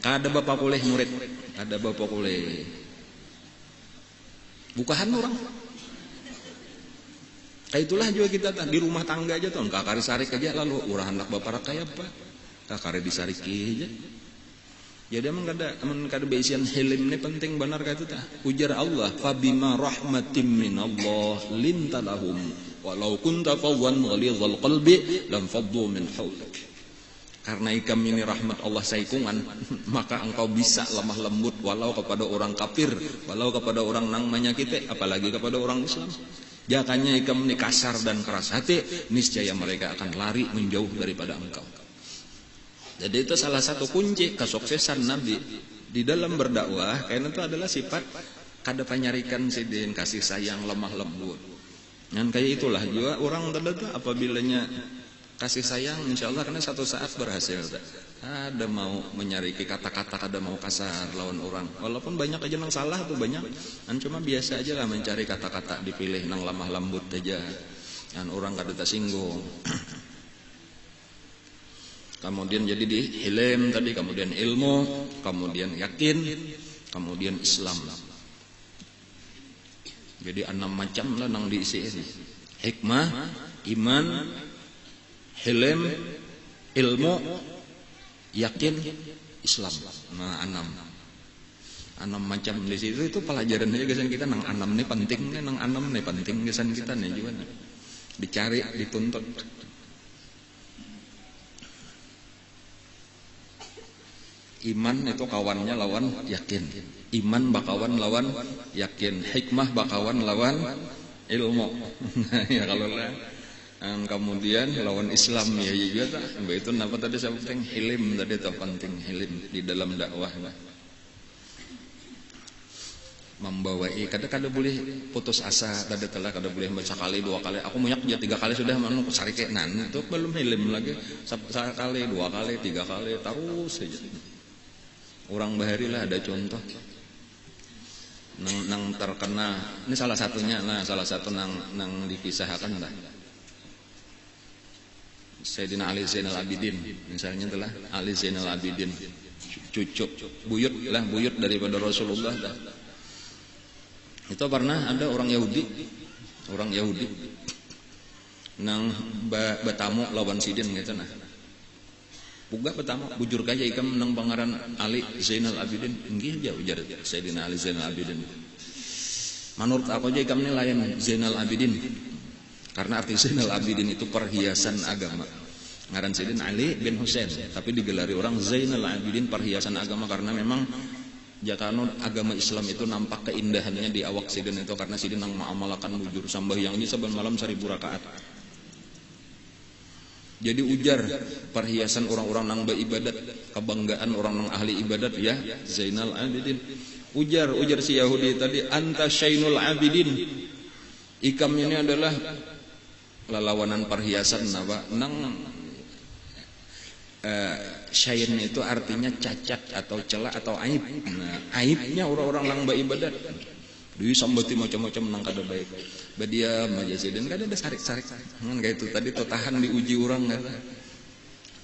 Kada bapak kuleh murid, kada bapak kuleh. Bukahan orang. Kayak itulah juga kita di rumah tangga aja tuh, kakari sarik aja lalu urang hendak bapak kaya apa? Kakari disarik aja. Jadi emang kada beisian hilim ini penting benar kayak itu tah. Ujar Allah, "Fabima rahmatim minallah lintalahum walau kunta fawwan ghalidhal qalbi lam faddu min hawlik." Karena ikam ini rahmat Allah saikungan, maka engkau bisa lemah lembut walau kepada orang kafir, walau kepada orang nang menyakiti, apalagi kepada orang Islam. Jakanya ikam ini kasar dan keras hati, niscaya mereka akan lari menjauh daripada engkau. Jadi itu salah satu kunci kesuksesan Nabi di dalam berdakwah, karena itu adalah sifat kada panyarikan sidin, kasih sayang, lemah lembut. Dan kayak itulah juga orang terdekat apabila kasih sayang, insya Allah karena satu saat berhasil. Ada mau menyariki kata-kata, kada mau kasar lawan orang. Walaupun banyak aja nang salah tuh banyak, dan cuma biasa aja lah mencari kata-kata dipilih nang lemah lembut aja, dan orang kada tersinggung. Kemudian jadi di hilm tadi, kemudian ilmu, kemudian yakin, kemudian Islam. Jadi 6 macam lah nang diisi ini. Hikmah, iman, hilm, ilmu, yakin, Islam. Nah, 6 macam di situ itu pelajaran aja kesan kita nang 6 nih penting nih, nang 6 nih penting kesan kita nih juga nih. Dicari, dituntut. Iman itu kawannya lawan yakin. Iman bakawan lawan yakin. Hikmah bakawan lawan ilmu. Ya kalau lah. Kemudian lawan Islam ya juga tak. Itu kenapa tadi saya penting hilim tadi itu penting hilim di dalam dakwah. Membawai kada boleh putus asa, kada boleh baca kali 2 kali. Aku munyak ya 3 kali sudah manu sarike nan itu belum hilim lagi. Sekali 2 kali 3 kali terus saja. Orang bahari lah ada contoh nang terkena ini salah satunya lah, salah satu nang dikisahkan lah Sayyidina Ali Zainal Abidin misalnya telah Ali Zainal Abidin cucu buyut daripada Rasulullah dah. Itu pernah ada orang Yahudi nang bertamu lawan sidin gitu nah. Buka pertama bujur kaya ikam nang pangaran Ali Zainal Abidin inggih aja ujar Sayyidina Ali Zainal Abidin. Menurut aku aja ikam ni layan Zainal Abidin. Karena arti Zainal Abidin itu perhiasan agama. Ngaran Sayyidina Ali bin Husain, tapi digelari orang Zainal Abidin perhiasan agama karena memang jakano agama Islam itu nampak keindahannya di awak sidin itu karena sidin nang mengamalkan bujur sambahyang ini saben malam 1000 rakaat. Jadi ujar perhiasan orang-orang nang beribadat, kebanggaan orang nang ahli ibadat ya Zainal Abidin. Ujar si Yahudi tadi anta Syainul Abidin. Ikam ini adalah lalawanan perhiasan napa nang syain itu artinya cacat atau celah atau aib. Nah, aibnya orang-orang nang beribadat. Disambati macam-macam nang kada baik. Badiam aja sih dan kada ada sarik-sarik. Kan kayak itu tadi tuh tahan diuji orang kata.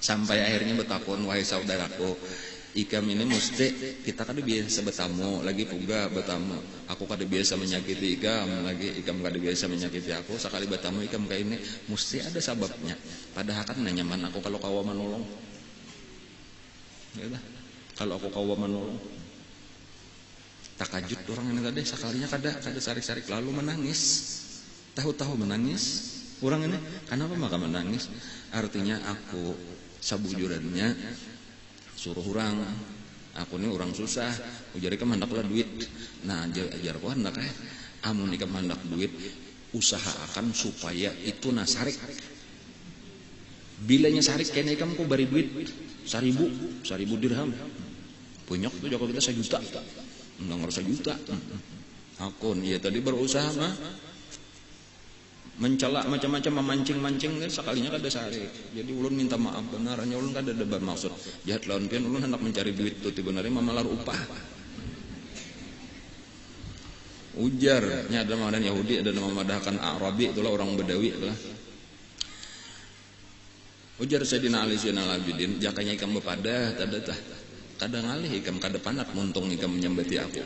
Sampai akhirnya betakon wahai saudaraku, ikam ini mesti kita kada biasa bertamu lagi puga bertamu. Aku kada biasa menyakiti ikam lagi ikam kada biasa menyakiti aku. Sekali bertamu ikam kayak ini mesti ada sebabnya. Padahal kan nyaman aku kalau kau menolong. Ya dah. Kalau aku kau menolong. Takajud orang ini tadi sekalinya kada sarik-sarik lalu menangis. Tahu-tahu menangis. Orang ini kenapa maka menangis? Artinya aku sabujurannya suruh orang, aku ini orang susah, ujari kemandaklah duit. Nah ajar ku hendak amun ikam hendak duit, usahakan supaya itu nasarik. Bilanya sarik kena ikam ku bari duit 1.000 dirham. Punyok tuh Joko kita 1 juta. Enggak ngerasa juta. Akun iya tadi berusaha mah mencela macam-macam memancing-mancing kan sekalinya kada sarik. Jadi ulun minta maaf benarnya ulun kada ada bermaksud jahat lawan pian, ulun hendak mencari duit tuh tibeunarnya mamalar upah. Ujarnya ada nama Yahudi, ada nama madahkan Arabi, itulah orang Badawi itulah. Ujar Sayyidina Ali Zainal Abidin, jakanya ikam bepada tah kada ngalih ikam kada panat muntung ikam menyambati aku.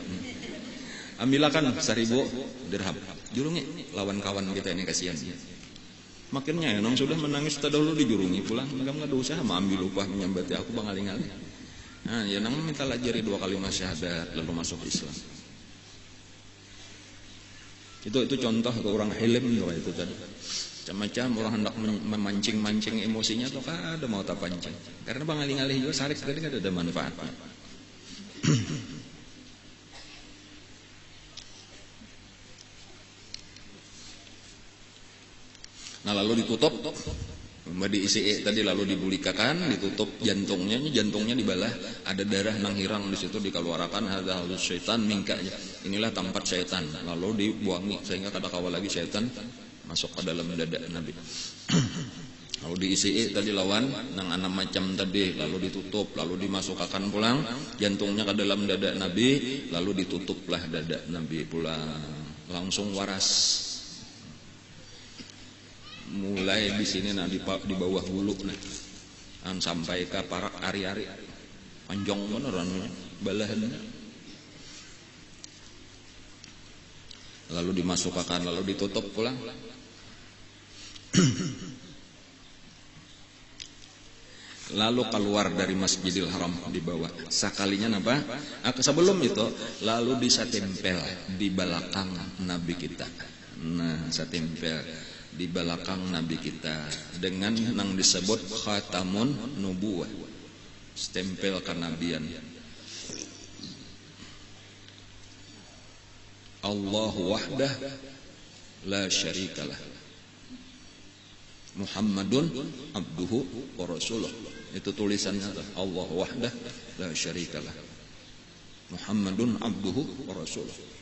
Ambilakan 1.000 dirham. Jurungi lawan kawan kita ini kasihan. Makinnya nang sudah menangis terdahulu dijurungi pulang. Enggak ada usaha mau ambil upah menyambati aku bangaling-aling. Nah, ya nang minta lajari 2 kalimat syahadat lalu masuk Islam. Itu contoh ke orang hilm itu tadi. Macam-macam orang hendak memancing-mancing emosinya atau kada mau tak pancing. Karena bangaling-aling juga sarik tadi kada ada manfaatnya. Nah lalu ditutup, diisi tadi lalu dibulikakan, ditutup jantungnya dibalah, ada darah nang hirang di situ dikeluarkan, ada halus syaitan mingkanya. Inilah tempat syaitan, lalu dibuangi sehingga kada kawal lagi syaitan masuk ke dalam dada Nabi. Lalu diisi tadi lawan nang 6 macam tadi, lalu ditutup, lalu dimasukkan pulang jantungnya ke dalam dada Nabi, lalu ditutuplah dada Nabi pulang, langsung waras. Mulai di sini nah di bawah bulu nah sampai ke parak ari-ari panjang bener anunya balahannya, lalu dimasukkan lalu ditutup pulang. Lalu keluar dari Masjidil Haram dibawa sekalinya apa? Sebelum itu lalu disatempel di belakang Nabi kita. Nah satempel di belakang Nabi kita dengan yang disebut khatamun nubuwah, stempel kenabian. Allahu wahdah la syarikalah, Muhammadun abduhu wa rasuluh. Itu tulisannya Allahu wahdah la syarikalah, Muhammadun abduhu wa rasuluh.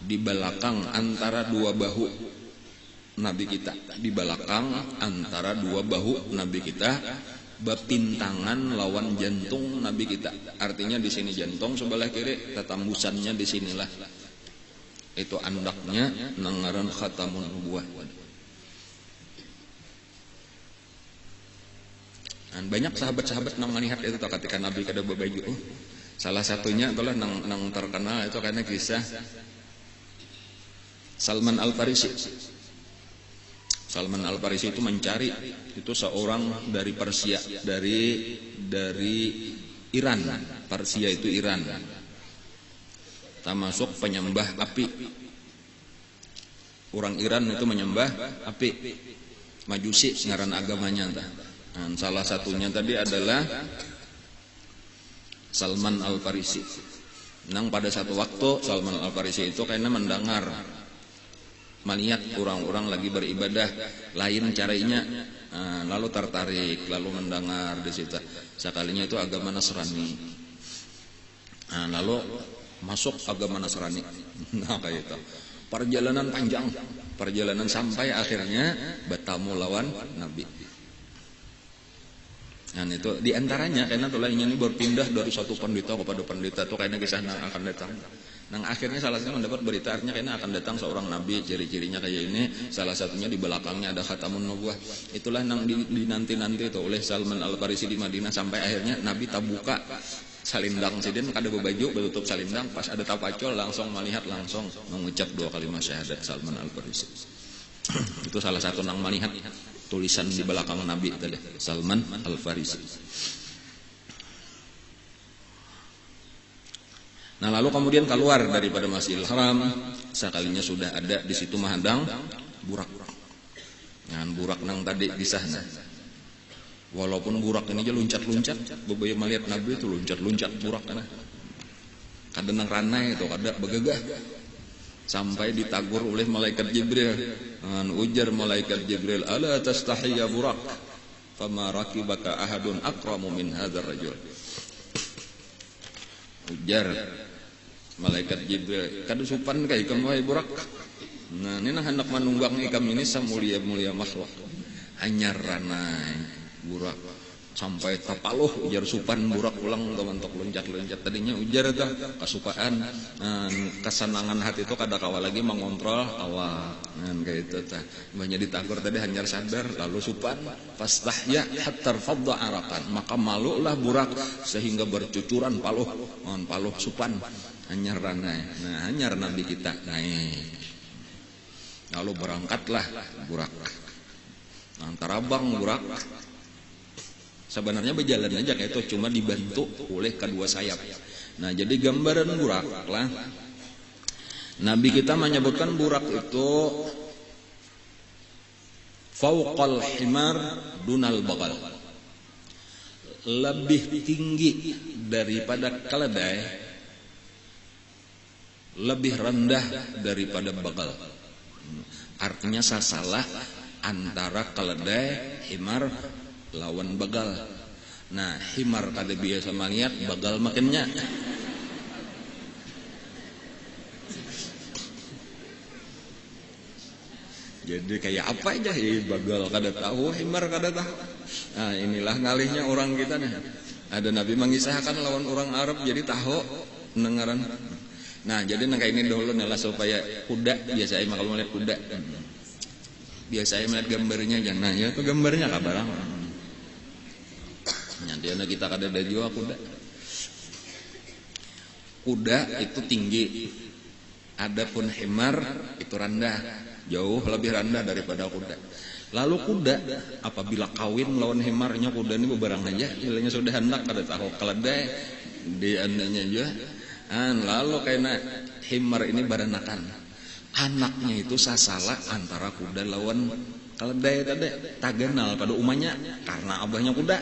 Di belakang antara 2 bahu Nabi kita, di belakang antara 2 bahu Nabi kita, bepintangan lawan jantung Nabi kita. Artinya di sini jantung sebelah kiri, tetambusannya di sinilah. Itu andaknya nangaran khatamun nubuwah. Dan banyak sahabat-sahabat nang melihat itu ketika Nabi kada berbaju. Salah satunya adalah nang terkenal itu karena kisah Salman Al-Farisi. Salman Al-Farisi itu mencari itu seorang dari Persia, dari Iran. Persia itu Iran. Termasuk penyembah api. Orang Iran itu menyembah api. Majusi ngaran agamanya. Dan salah satunya tadi adalah Salman Al-Farisi. Nang pada satu waktu Salman Al-Farisi itu kayaknya mendengar, melihat orang-orang lagi beribadah lain caranya, lalu tertarik, lalu mendengar di situ. Sekalinya itu agama Nasrani, lalu masuk agama Nasrani. Nah kayak itu perjalanan panjang, perjalanan sampai akhirnya bertemu lawan Nabi. Nah itu diantaranya karena tuh lainnya ini berpindah dari satu pendeta kepada pendeta tuh kayaknya kisah yang akan datang. Nah akhirnya salah satunya mendapat berita artinya kayaknya akan datang seorang nabi, ciri-cirinya kayak ini. Salah satunya di belakangnya ada khatamun nubuwah. Itulah yang dinanti-nanti itu oleh Salman Al-Farisi di Madinah sampai akhirnya Nabi tabuka salindang sidin kada bebaju betutup salindang, pas ada tapacol langsung melihat langsung mengucap 2 kalimat syahadat Salman Al-Farisi. Itu salah satu nang melihat tulisan di belakang Nabi tadi Salman Al-Farisi. Nah lalu kemudian keluar daripada Masjidil Haram, sekalinya sudah ada di situ mahadang burak. Nah burak nang tadi di sana. Walaupun burak ini aja loncat-loncat, bebaya melihat Nabi itu loncat-loncat burak kana. Kadang nang ranai itu kada begegah. Sampai ditagur oleh malaikat Jibril. Ujar malaikat Jibril, "Ala tastahi ya burak? Fama rakibaka ahadun akramu min hadzal rajul." Ujar malaikat Jibril, "Kada supan ka ikam wahai burak?" Nah, ini hendak manunggang ikam ini samulia-mulia makhluk. Hanyar ranai burak sampai tapaluh ujar supan burak ulang teman-teman loncat-loncat tadinya ujar tah kasupaan kesenangan hati itu kada kawa lagi mengontrol awak kayak itu tah banyak ditagur tadi hanyar sadar lalu supan fastahya hatta fadda arakan maka malulah burak sehingga bercucuran paluh paluh supan hanyar ranai. Nah hanyar nabi kita naik lalu berangkatlah burak antara bang burak. Sebenarnya berjalan aja kayak itu cuma dibantu oleh kedua sayap. Nah jadi gambaran burak lah. Nabi kita menyebutkan burak itu fauqal himar dunal bagal. Lebih tinggi daripada keledai, lebih rendah daripada bagal. Artinya sasalah antara keledai, himar lawan bagal. Nah himar kada biasa melihat, bagal makinnya. Jadi kayak apa aja bagal kada tahu, himar kada tahu. Nah inilah ngalihnya orang kita nih. Ada Nabi mengisahkan lawan orang Arab jadi tahu dengaran. Nah jadi nang kayak ini dulu nih supaya kuda biasanya kalau melihat kuda biasanya melihat gambarnya jangan ya itu gambarnya kabarang. Nanti anak kita kada ada jua kuda. Kuda itu tinggi. Adapun himar itu rendah, jauh lebih rendah daripada kuda. Lalu kuda apabila kawin lawan himarnya kuda ini bebarang aja, ilahnya sudah hendak kada tahu keledai di andanya juga. Lalu karena himar ini baranakan. Anaknya itu sasalah antara kuda lawan keledai tadi. Taganal pada umanya karena abahnya kuda.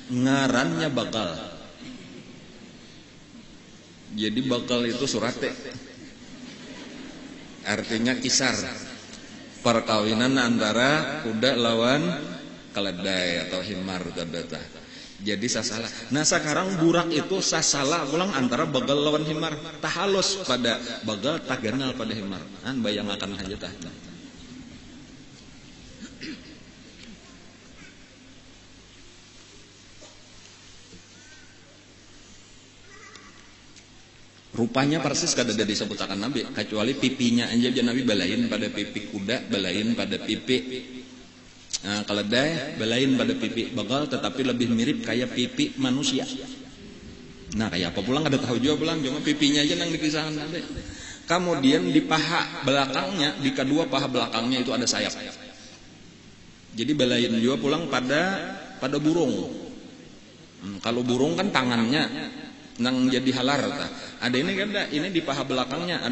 Ngarannya bakal. Jadi bakal itu surate. Artinya kisar perkawinan antara kuda lawan keledai atau himar tadata. Jadi sasalah. Nah sekarang burak itu sasalah ulang antara bakal lawan himar. Tahalus pada bakal taganal pada himar. Bayangkan aja tah. Rupanya persis kada ada disebutakan Nabi kecuali pipinya aja Nabi balain pada pipi kuda, balain pada pipi keledai, balain pada pipi bagal tetapi lebih mirip kayak pipi manusia. Nah kayak apa pulang kada tahu juga pulang cuma pipinya aja nang dikisahkan Nabi. Kemudian di paha belakangnya, di kedua paha belakangnya itu ada sayap. Jadi balain juga pulang pada burung. Kalau burung kan tangannya nang jadi halar ta. Ada ini kan ini di paha belakangnya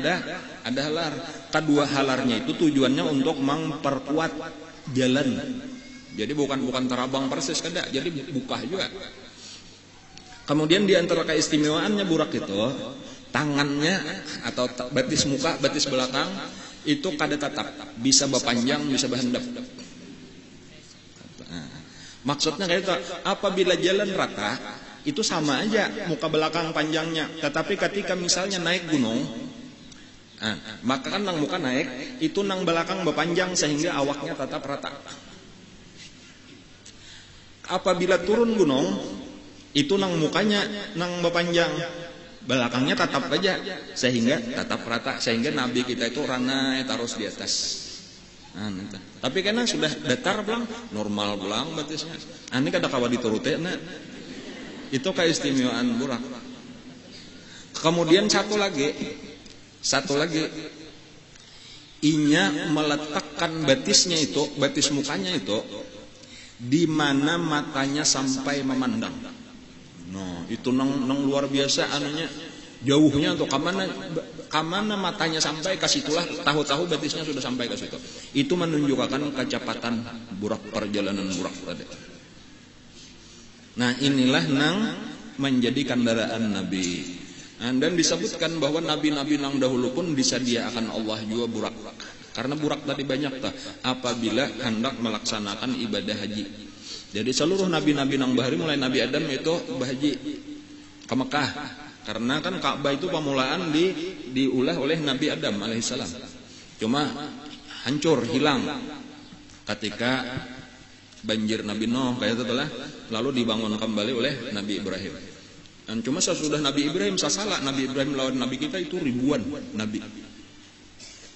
ada halar. Kedua halarnya itu tujuannya untuk memperkuat jalan. Jadi bukan terabang persis kada, jadi buka juga. Kemudian di antara keistimewaannya burak itu tangannya atau batis muka, batis belakang itu kada tetap, bisa berpanjang, bisa berhendap. Maksudnya kayak itu, apabila jalan rata itu sama aja muka belakang panjangnya. Tetapi ketika misalnya naik gunung, maka kan nang muka naik, itu nang belakang berpanjang sehingga awaknya tetap rata. Apabila turun gunung, itu nang mukanya nang berpanjang, belakangnya tetap aja sehingga tetap rata, sehingga Nabi kita itu ranai terus di atas. Tapi karena sudah datar belang, normal belang batisnya. Ini kada kawa diturutin. Itu keistimewaan burak. Kemudian satu lagi, inya meletakkan batisnya itu, batis mukanya itu, di mana matanya sampai memandang. No, itu nang luar biasa anunya. Jauhnya atau kamana matanya sampai ke situlah, tahu-tahu betisnya sudah sampai ke situ. Itu menunjukkan kecepatan burak, perjalanan burak tadi. Nah, inilah nang menjadi kendaraan Nabi. Dan disebutkan bahwa nabi-nabi nang dahulu pun disediakan Allah juga burak. Karena burak tadi banyak tak apabila hendak melaksanakan ibadah haji. Jadi seluruh nabi-nabi nang bahari mulai Nabi Adam itu berhaji ke Mekah. Karena kan Ka'bah itu pemulaan diulah oleh Nabi Adam alaihissalam. Cuma hancur, hilang ketika banjir Nabi Nuh kayak itulah, lalu dibangun kembali oleh Nabi Ibrahim. Dan cuma sesudah Nabi Ibrahim salah, Nabi Ibrahim lawan Nabi kita itu ribuan Nabi.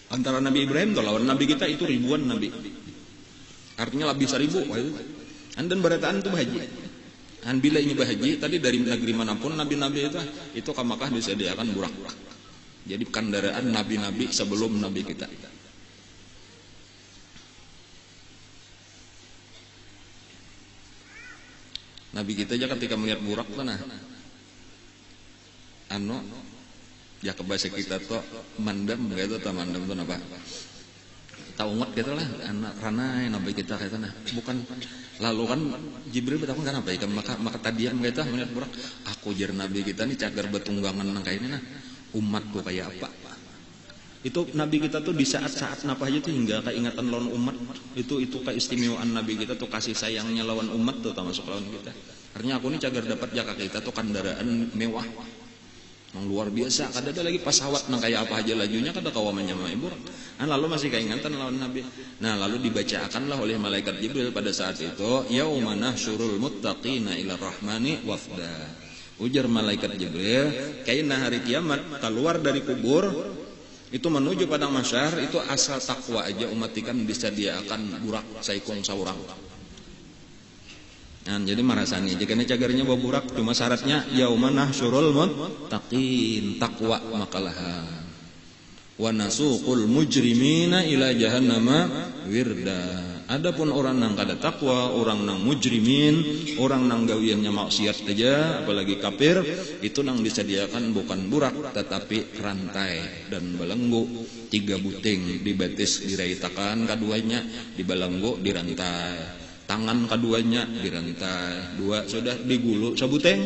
Antara Nabi Ibrahim dan lawan Nabi kita itu ribuan Nabi. Artinya lebih 1000. Dan berataan itu berhaji. Dan bila ini berhaji, tadi dari negeri manapun Nabi-Nabi itu ke Makkah disediakan burak. Jadi kendaraan Nabi-Nabi sebelum Nabi kita. Nabi kita aja ketika melihat burak mana? Ya ke bahasa kita tuh mandam gitu, tuh mandam tuh apa? Tahu nggak gitu lah, anak ranai Nabi kita kayak nah. Bukan lalu kan Jibril bertakun kan apa? Ikan maka tadian kita melihat burak. Aku jar Nabi kita nih cagar betunggangan nang kayak ini nah. Umatku kayak apa? Itu Nabi kita tuh di saat-saat apa aja tuh hingga keingatan lawan umat. Itu keistimewaan Nabi kita tuh, kasih sayangnya lawan umat tuh termasuk lawan kita. Artinya aku nih cagar dapat jaka kita tuh kendaraan mewah. Yang luar biasa, kada ada lagi pesawat nang kayak apa aja lajunya kada kawamannya mah ibu. Lalu masih keingatan lawan Nabi. Nah, lalu dibacakanlah oleh malaikat Jibril pada saat itu, yauma nahsyurul muttaqina ila rahmani wafda. Ujar malaikat Jibril, kaina hari kiamat keluar dari kubur itu menuju padang mahsyar itu asal takwa aja umat ikan disediakan burak saikung saurang. Nah, jadi marasani jika cagarnya bawa burak, cuma syaratnya yauma nahsyurul muttaqin, takwa makalah. Wa nasuqul mujrimina ila jahannama wirda. Adapun orang nang kada takwa, orang nang mujrimin, orang nang gawiannya maksiat aja, apalagi kafir, itu nang disediakan bukan burak tetapi rantai dan belenggu, 3 buting dibatis diraitakan, keduanya dibelenggu dirantai. Tangan keduanya dirantai, 2 sudah digulu sabuteng.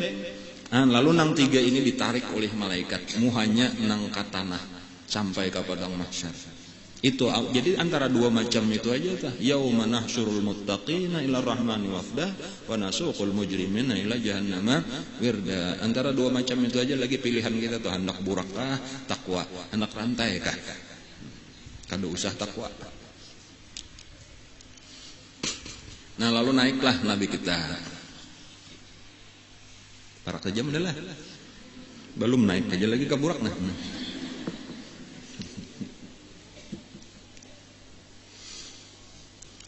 Lalu nang 3 ini ditarik oleh malaikat, muhanya nang ke tanah sampai ke padang mahsyar. Itu jadi antara 2 macam itu aja tah. Yauma nahsyurul muttaqina ila rahmani wafda wa nasuqul mujrimina ila jahannama wirda. Antara 2 macam itu aja lagi pilihan kita tuh, hendak burak kah, takwa, hendak rantai kah. Kada usah takwa. Nah, lalu naiklah Nabi kita. Parak saja adalah. Belum naik aja lagi ke burak nah.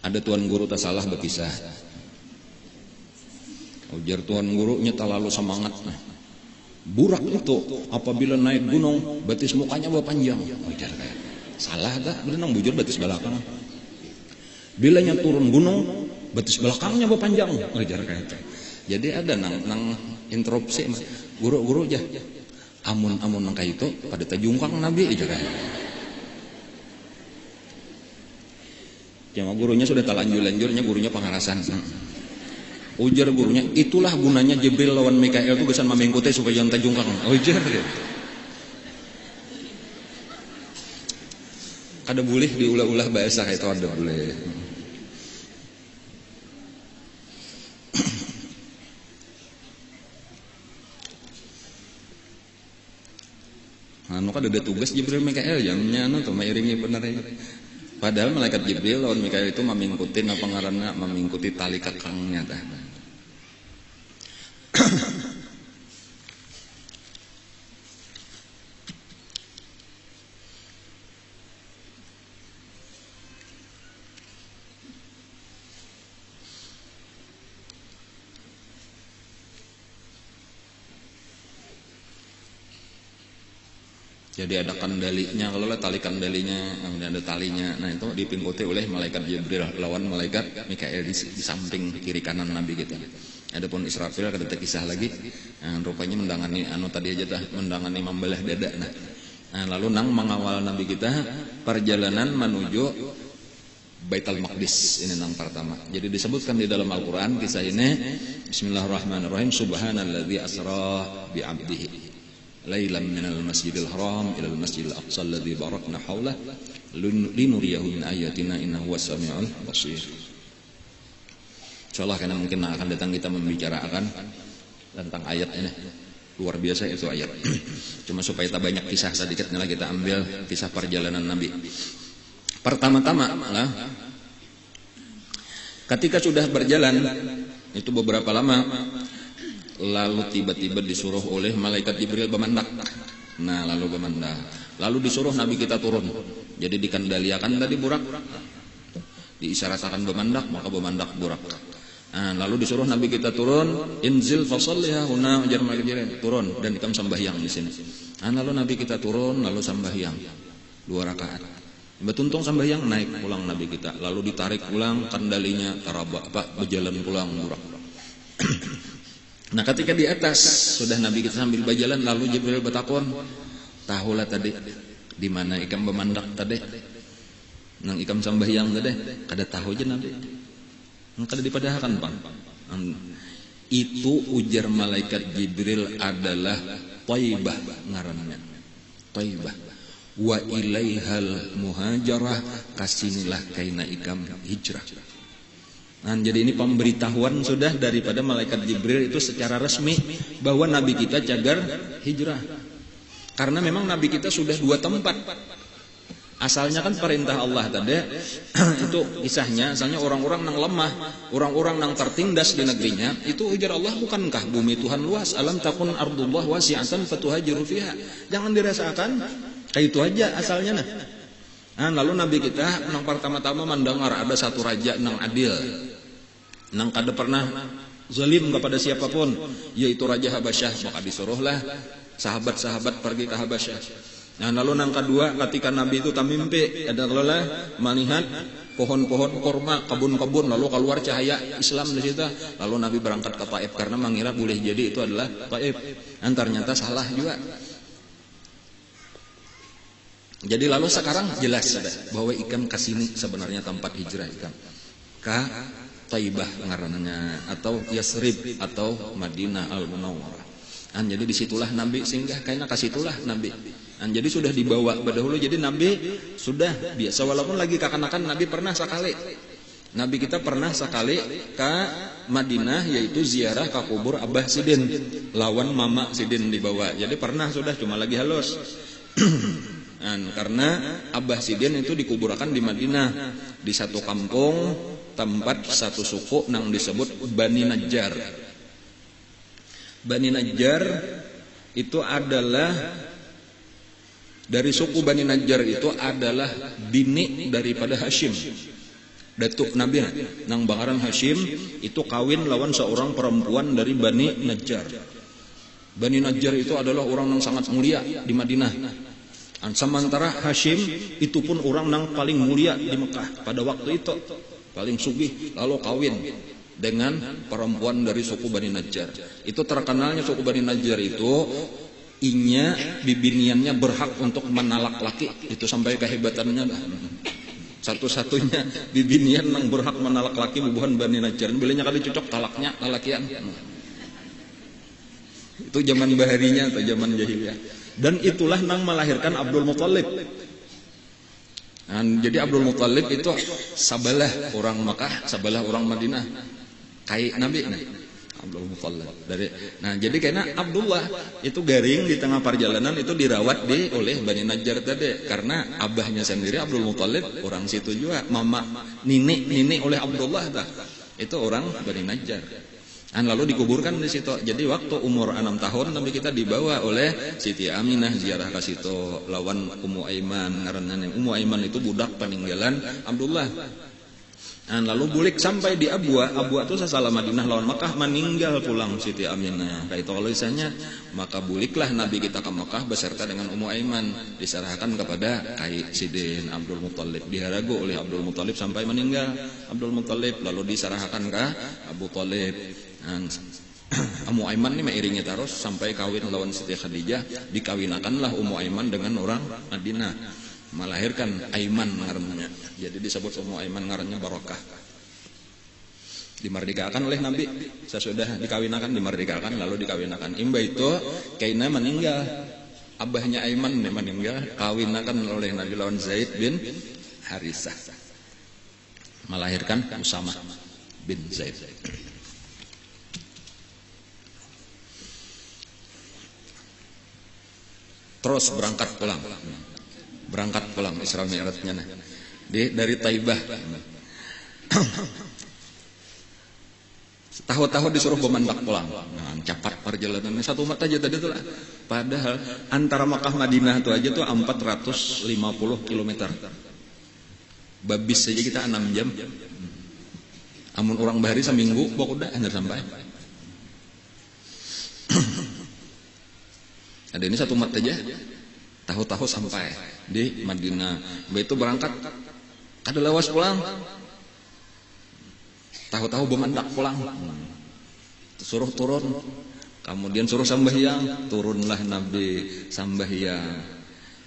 Ada tuan guru tak salah berkisah. Ujar tuan gurunya terlalu semangat nah. Burak itu apabila naik gunung betis mukanya panjang. Ujar kayak salah dah, berenang bujur betis belakang. Bilanya turun gunung betis belakangnya panjang. Ujar kayak itu. Jadi ada nang interupsi guru-guru aja. Amun nang kayak itu pada tajungkang Nabi aja kayak. Yang gurunya sudah talanjur-lanjurnya, gurunya pengarasan. Ujar gurunya, itulah gunanya Jibril lawan Mikael itu gesan mamengkute supaya jangan tajungkang. Ujar dia. Kada boleh diulah-ulah bahasa kayak itu, ada boleh. Kan ada tugas Jibril Mikael jamnya tuh mairingi bener ya. Padahal malaikat Jibril lawan Mikael itu memingkutin apa ngaranna, memingkuti tali kekangnya tah. Jadi ada kendalinya, kalau tali kendalinya, kemudian ada talinya. Nah itu dipingkuti oleh malaikat Jibril lawan malaikat Mikael di samping kiri kanan Nabi kita. Adapun Israfil kada teu kisah lagi. Rupanya mendangani anu tadi aja tah mendangani membelah dada. Lalu nang mengawal Nabi kita perjalanan menuju Baitul Maqdis ini nang pertama. Jadi disebutkan di dalam Al-Qur'an kisah ini. Bismillahirrahmanirrahim. Subhanalladzi asra bi 'abdihi lailan minal masjidil haram ilal masjidil aqsa alladzi barakna haulah linuriyahu min ayatina innahu was-sami'ul basir. Insyaallah karena mungkin akan datang kita membicarakan tentang ayat ini. Luar biasa itu ayat. Cuma supaya tak banyak kisah sedikit lah kita ambil kisah perjalanan Nabi. Pertama-tama lah, ketika sudah berjalan itu beberapa lama, lalu tiba-tiba disuruh oleh malaikat Jibril bemandak. Nah, lalu bemandak. Lalu disuruh Nabi kita turun. Jadi dikendaliakan tadi burak, diisyaratkan bemandak, maka bemandak burak. Lalu disuruh Nabi kita turun, inzil fasalliha huna ajar malaikat turun dan ikam sembahyang di sini. Lalu Nabi kita turun, lalu sembahyang 2 rakaat. Betuntung sembahyang naik pulang Nabi kita, lalu ditarik pulang kendalinya tarabak berjalan pulang burak. Nah, ketika di atas sudah Nabi kita sambil berjalan, lalu Jibril bertakon, tahulah tadi di mana ikam bemandak tadi, nang ikam sembahyang tadi, kada tahu aja Nabi. Kada dipadahkan Pak. Itu ujar malaikat Jibril adalah Thaibah ngarannya. Thaibah. Wa ilaihal muhajarah, kasinilah kaina ikam hijrah. Nah, jadi ini pemberitahuan sudah daripada malaikat Jibril itu secara resmi bahwa Nabi kita cagar hijrah. Karena memang Nabi kita sudah 2 tempat. Asalnya kan perintah Allah tadi itu kisahnya, asalnya orang-orang nang lemah, orang-orang nang tertindas di negerinya, itu ujar Allah, bukankah bumi Tuhan luas, alam takun ardullah wasi'atan fatuhajiru fiha. Jangan dirasakan kayak itu aja asalnya. Lalu Nabi kita nang pertama-tama mendengar ada satu raja nang adil, nang kada pernah zalim kepada siapapun, yaitu Raja Habasyah. Maka disuruhlah sahabat-sahabat pergi ke Habasyah. Lalu nang kedua, ketika Nabi itu tamimpi adalah melihat pohon-pohon korma, kebun-kebun, lalu keluar cahaya Islam di situ. Lalu Nabi berangkat ke Taif karena mengira boleh jadi itu adalah Taif. Ternyata salah juga. Jadi lalu sekarang jelas bahwa ikam kesini sebenarnya tempat hijrah ikam ke Taibah ngarannya, atau Yasrib atau Madinah Al-Munawwarah. Jadi disitulah Nabi singgah, karena kasitulah Nabi. Jadi sudah dibawa dahulu, jadi Nabi sudah biasa, walaupun lagi kekanakan Nabi pernah sekali. Nabi kita pernah sekali ke Madinah, yaitu ziarah ke kubur Abah Sidin, lawan Mama Sidin dibawa. Jadi pernah sudah, cuma lagi halus. Karena Abah Sidin itu dikuburkan di Madinah, di satu kampung tempat satu suku nang disebut Bani Najjar. Bani Najjar itu adalah dari suku Bani Najjar, itu adalah bini daripada Hashim, datuk Nabi nang bakaran Hashim itu kawin lawan seorang perempuan dari Bani Najjar. Bani Najjar itu adalah orang yang sangat mulia di Madinah. Sementara Hashim itu pun orang yang paling mulia di Mekah pada waktu itu, paling sugih, lalu kawin dengan perempuan dari suku Bani Najjar. Itu terkenalnya suku Bani Najjar itu inya bibiniannya berhak untuk menalak laki, itu sampai kehebatannya dah. Satu-satunya bibinian yang berhak menalak laki bubuhan Bani Najjar. Bilanya kali cocok talaknya lalakian. Itu zaman baharinya atau zaman jahiliyah. Dan itulah nang melahirkan Abdul Muthalib. Jadi Abdul Muthalib itu sabalah orang Makkah, sabalah orang Madinah, kai Nabi Abdul Muthalib dari. Jadi karena Abdullah itu garing di tengah perjalanan itu dirawat oleh Bani Najjar tadi, karena abahnya sendiri Abdul Muthalib orang situ juga, mama nini oleh Abdullah itu orang Bani Najjar. Lalu dikuburkan di situ. Jadi waktu umur 6 tahun Nabi kita dibawa oleh Siti Aminah ziarah ke situ lawan Ummu Aiman. Karena Ummu Aiman itu budak peninggalan Abdullah. Lalu bulik sampai di Abwa itu sasalah Madinah lawan Makkah, meninggal pulang Siti Aminah. Kayak itu kalau isanya, maka buliklah Nabi kita ke Makkah beserta dengan Ummu Aiman, diserahkan kepada Kai Sidin Abdul Muthalib, diharagu oleh Abdul Muthalib sampai meninggal Abdul Muthalib, lalu diserahkan ke Abu Thalib. Ummu Aiman ini mengiringi terus sampai kawin lawan Siti Khadijah, dikawinakanlah Ummu Aiman dengan orang Madinah, melahirkan Aiman ngarannya. Jadi disebut Ummu Aiman ngarannya Barokah. Dimerdekakan oleh Nabi, sesudah dikawinakan dimerdekakan lalu dikawinakan. Imba itu kaina meninggal, abahnya Aiman meninggal, kawinakan oleh Nabi lawan Zaid bin Harisah, melahirkan Usamah bin Zaid. Terus berangkat pulang Isra Mi'rajnya dari Taibah. Tahu-tahu disuruh bemandak pulang. Nah, cepat perjalanannya satu umat aja tadi tuh lah. Padahal antara Makkah Madinah itu aja tuh 450 km. Babis saja kita 6 jam. Amun orang bahari seminggu pokoknya hanya sampai. Ada ini satu umat aja. Tahu-tahu sampai di Madinah. Begitu berangkat kada lawas pulang. Tahu-tahu bemandak pulang, suruh turun, kemudian suruh sambahyang, turunlah Nabi sambahyang.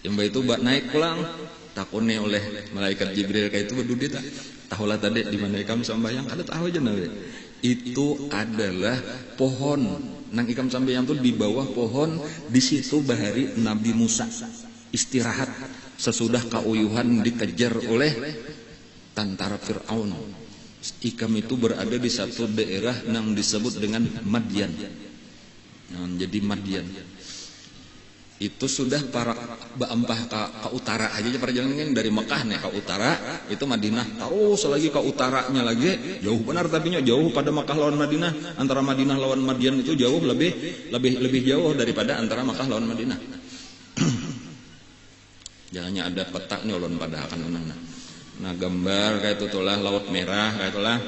Yang itu naik pulang, takuni oleh malaikat Jibril kayak itu berdudi tak? Tahulah tadi di mana ikam sambahyang, ada tahu aja Nabi. Itu adalah pohon, nang ikam sambahyang itu di bawah pohon, di situ bahari Nabi Musa istirahat sesudah kauyuhan dikejar oleh tentara Fir'aun. Ikam itu berada di satu daerah yang disebut dengan Madian. Jadi Madian itu sudah para empah ke utara aja perjalanan dari Mekah nih ke utara itu Madinah, terus lagi ke utaranya lagi jauh benar, tapi jauh pada Mekah lawan Madinah. Antara Madinah lawan Madian itu jauh lebih jauh daripada antara Mekah lawan Madinah. Jangannya ada peta nih ulun pada akan menang. Nah gambar kayak itu lah Laut Merah kayak itulah.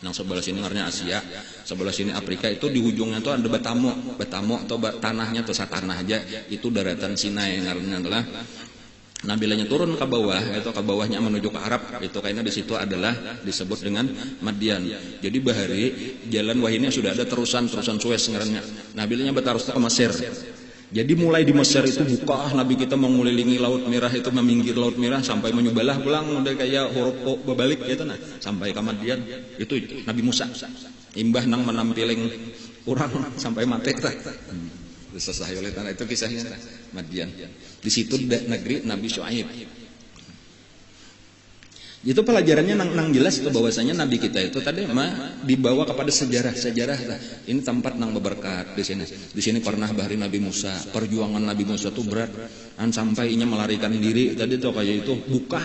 Yang sebelah sini ngarnya Asia, sebelah sini Afrika, itu di ujungnya tuh ada Betamo atau tanahnya tuh tanah aja itu daratan Sinai ngarnya adalah. Nah bilanya turun ke bawah, itu ke bawahnya menuju ke Arab, itu kayaknya di situ adalah disebut dengan Madian. Jadi bahari jalan wahini sudah ada terusan Suez ngarnya. Nah bilanya betarus ke Mesir. Jadi mulai di Mesir itu buka Nabi kita mengelilingi Laut Merah itu, meminggir Laut Merah sampai menyubalah pulang udah kayak huruf O berbalik gitu nah sampai ke Madian. Itu Nabi Musa imbah nang menampiling orang sampai mati tah. Selesai oleh tanah itu kisahnya Madian. Di situ negeri Nabi Syuaib. Itu pelajarannya nang jelas itu bahwasanya Nabi kita itu tadi dibawa kepada sejarah. Ini tempat nang berberkat di sini. Di sini pernah bahari Nabi Musa. Perjuangan Nabi Musa itu berat. Sampai inya melarikan diri tadi tuh kayak itu buka.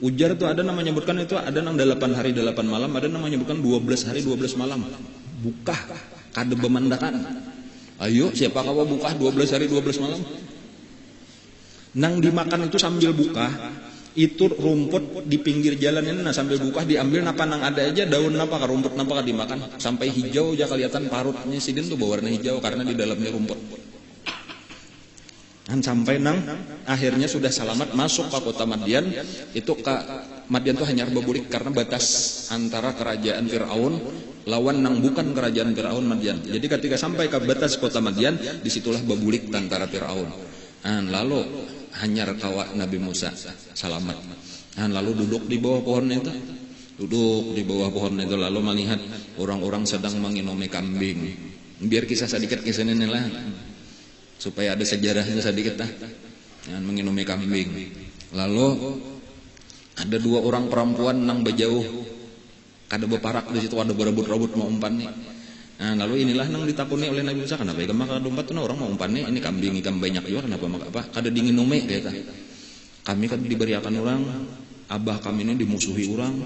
Ujar tuh ada namanya menyebutkan itu ada nang 8 hari 8 malam, ada namanya menyebutkan 12 hari 12 malam. Buka kade bemandakan. Ayo siapa kau buka 12 hari 12 malam? Nang dimakan itu sambil buka. Itu rumput di pinggir jalan ini nah sambil buka diambil napa nang ada aja daun napa ka rumput napa ka dimakan sampai hijau aja kelihatan parutnya sidin tuh berwarna hijau karena di dalamnya rumput. Dan sampai nang akhirnya sudah selamat masuk ke kota Madian. Itu ke Madian tuh hanya berbulik karena batas antara kerajaan Fir'aun lawan nang bukan kerajaan Fir'aun Madian. Jadi ketika sampai ke batas kota Madian disitulah berbulik tentara Fir'aun. Lalu hanyar kawak Nabi Musa selamat. Lalu duduk di bawah pohon itu. Lalu melihat orang-orang sedang menginumi kambing. Biar kisah sedikit kisah ini lah supaya ada sejarahnya sedikit lah. Menginumi kambing. Lalu ada 2 orang perempuan nang bejauh. Kada beparak di situ ada berebut-rebut mau umpan nih. Lalu inilah nang ditakuni oleh Nabi Musa, kenapa ikam makan dompat tuh orang mau umpan nih, ini kambing ikam banyak juga kenapa mak apa? Kada dingin nume kata. Kami kan diberiakan orang, abah kami ini dimusuhi orang.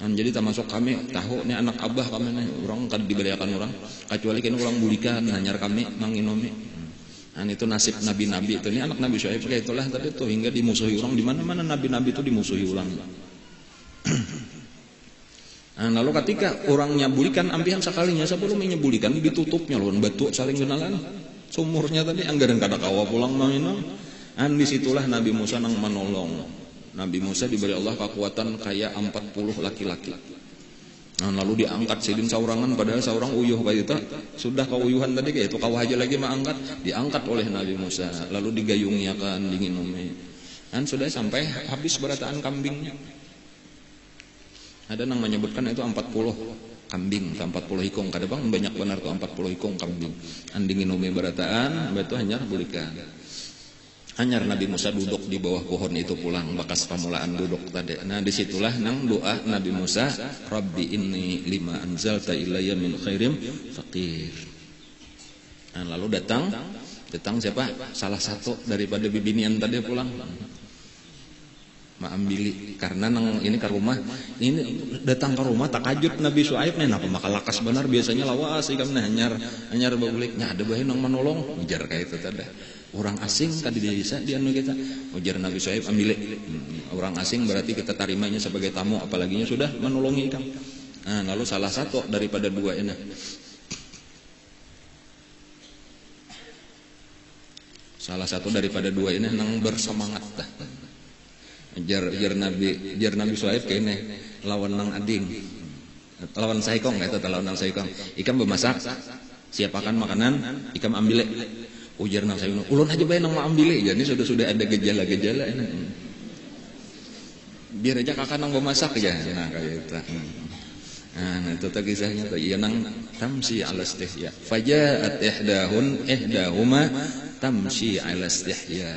Jadi termasuk kami tahu nih anak abah kami nih orang kada diberiakan orang, kecuali kan orang bulikan hanyar kami manginumi. Itu nasib nabi-nabi itu, ini anak Nabi Syuaib kayak itulah tadi tuh hingga dimusuhi orang, di mana-mana nabi-nabi itu dimusuhi orang. Lalu ketika orangnya bulikan ampihan sekalinya sebelum menyebulikan ditutupnya lawan batu saling kenalan sumurnya tadi anggaran kada kawa pulang manginam. Disitulah Nabi Musa nang menolong. Nabi Musa diberi Allah kekuatan kayak 40 laki-laki. Nah, lalu diangkat sidin saurangan, padahal saurang uyuh kayak itu sudah kauyuhan tadi kayak itu kawah aja lagi mah angkat, diangkat oleh Nabi Musa, lalu digayungnya dinginumi. Dan sudah sampai habis berataan kambingnya. Ada yang menyebutkan itu 40 kambing, 40 ikong. Kadang banyak benar tuh 40 ikong kambing. Dinginumi berataan, itu hanya bulikan. Hanyar Nabi Musa duduk di bawah pohon itu pulang, bekas pamulaan duduk tadi. Nah disitulah nang doa Nabi Musa, Rabbi inni lima anzalta ilayya min khairim faqir. Nah lalu datang siapa? Salah satu daripada bibinian tadi pulang. Maambili, karena nang ini ke rumah, ini datang ke rumah takajud Nabi Syuaib nih, napa maka lakas benar biasanya lawas ikam hanyar baguliknya ada bae nang menolong, ujar kayak itu tadi. Orang asing tadi desa di anu kita, ujar Nabi Syuaib ambil. Orang asing berarti kita tarimanya sebagai tamu, apalaginya sudah menolongi ikam. Nah, lalu salah satu daripada dua ini. Salah satu daripada dua ini nang bersemangat dah. Jar Nabi Syuaib kene lawan nang ading. Lawan saikong eta lawan nang saikong. Ikam bemasak, siapakan makanan, ikam ambil. Ujar nang saikong, ulun aja bae nang ambil. Jadi sudah ada gejala-gejala ini. Biar aja kakak nang bemasak ya. Nah kayak itu. Nah itu kisahnya tuh. Iya nang tamsi ala istihya. Fajaat ihdahuma tamsi ala istihya.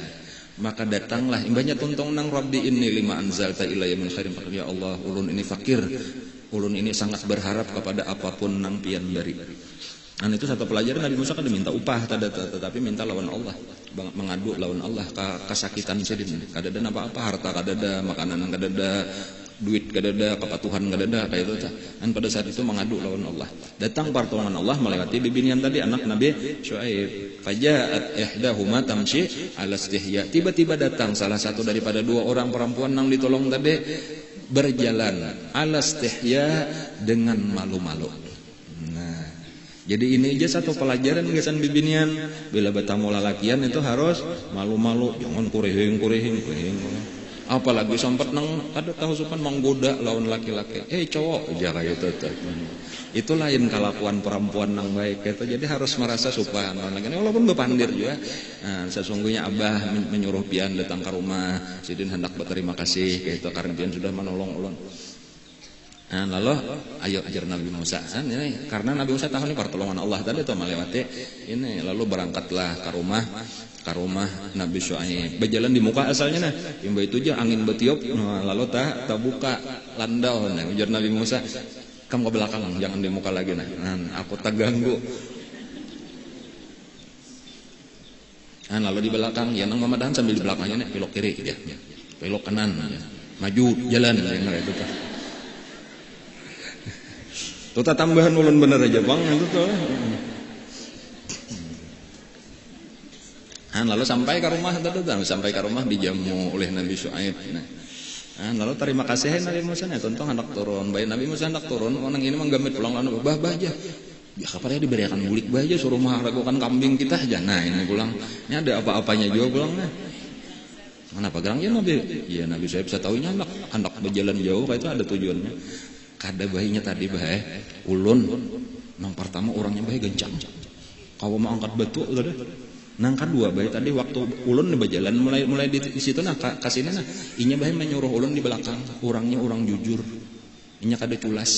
Maka datanglah imbahnya tuntong nang Rabbi inni lima anzalta ilayya min khairin faqir. Ya Allah, ulun ini fakir, ulun ini sangat berharap kepada apapun nang pian bari. Nah itu satu pelajaran Nabi Musa kada minta upah tetapi minta lawan Allah, mengadu lawan Allah kasakitan sedin. Kada ada apa-apa, harta kada ada, makanan kada ada, duit kada ada, kepatuhan kada ada kayak itu. Dan pada saat itu mengadu lawan Allah. Datang pertolongan Allah melewati bibinian tadi anak Nabi Syuaib. Fajaat ihdahuma tamshi ala istihya. Tiba-tiba datang salah satu daripada dua orang perempuan yang ditolong tadi berjalan ala istihya dengan malu-malu. Nah, jadi ini aja satu pelajaran gesan bibinian. Bila bertamu lalakian itu harus malu-malu, jangan kurehing. Apalagi sempat nang ada tahu sopan menggoda lawan laki-laki. Cowok jaga itu tuh. Itu lain kelakuan perempuan nang baik itu. Jadi harus merasa sopan. Walaupun bepandir juga. Nah, sesungguhnya Abah menyuruh pian datang ke rumah. Sidin hendak berterima kasih kayak itu karena pian sudah menolong ulun. Nah, lalu ayo ajar Nabi Musa. Ini karena Nabi Musa tahu ini pertolongan Allah tadi itu melewati ini, lalu berangkatlah ke rumah Nabi Syuaib. Berjalan di muka asalnya nah, imba itu aja angin betiup, nah, lalu tak buka landau. Nah, ujar Nabi Musa, kamu ke belakang, jangan di muka lagi nah. Aku tak ganggu. Nah, lalu di belakang, ya nang mamadahan sambil di belakangnya nih, belok kiri ya, belok kanan, ya. Maju jalan ya itu tuh. Tuh tambahan ulun bener aja bang itu tuh. Nah, lalu sampai ke rumah dijamu oleh Nabi Syuaib. Nah, lalu terima kasih Nabi Musa nih, tonton hendak turun. Baik Nabi Musa hendak turun, orang ini menggamit pulang lalu bah aja. Ya kapan ya diberikan bulik baja suruh meragukan kambing kita aja. Nah ini pulang, ini ada apa-apanya juga pulangnya. Kenapa gerangnya Nabi? Ya Nabi Syuaib saya tahunya hendak berjalan jauh, kayak itu ada tujuannya. Kada bayinya tadi bae ulun nang pertama orangnya bae gencang. Kalau mau angkat batu udah. Nang kedua bae tadi waktu ulun berjalan mulai di situ nah kasihna nah inya bae menyuruh ulun di belakang. Orangnya orang jujur. Inya kada culas,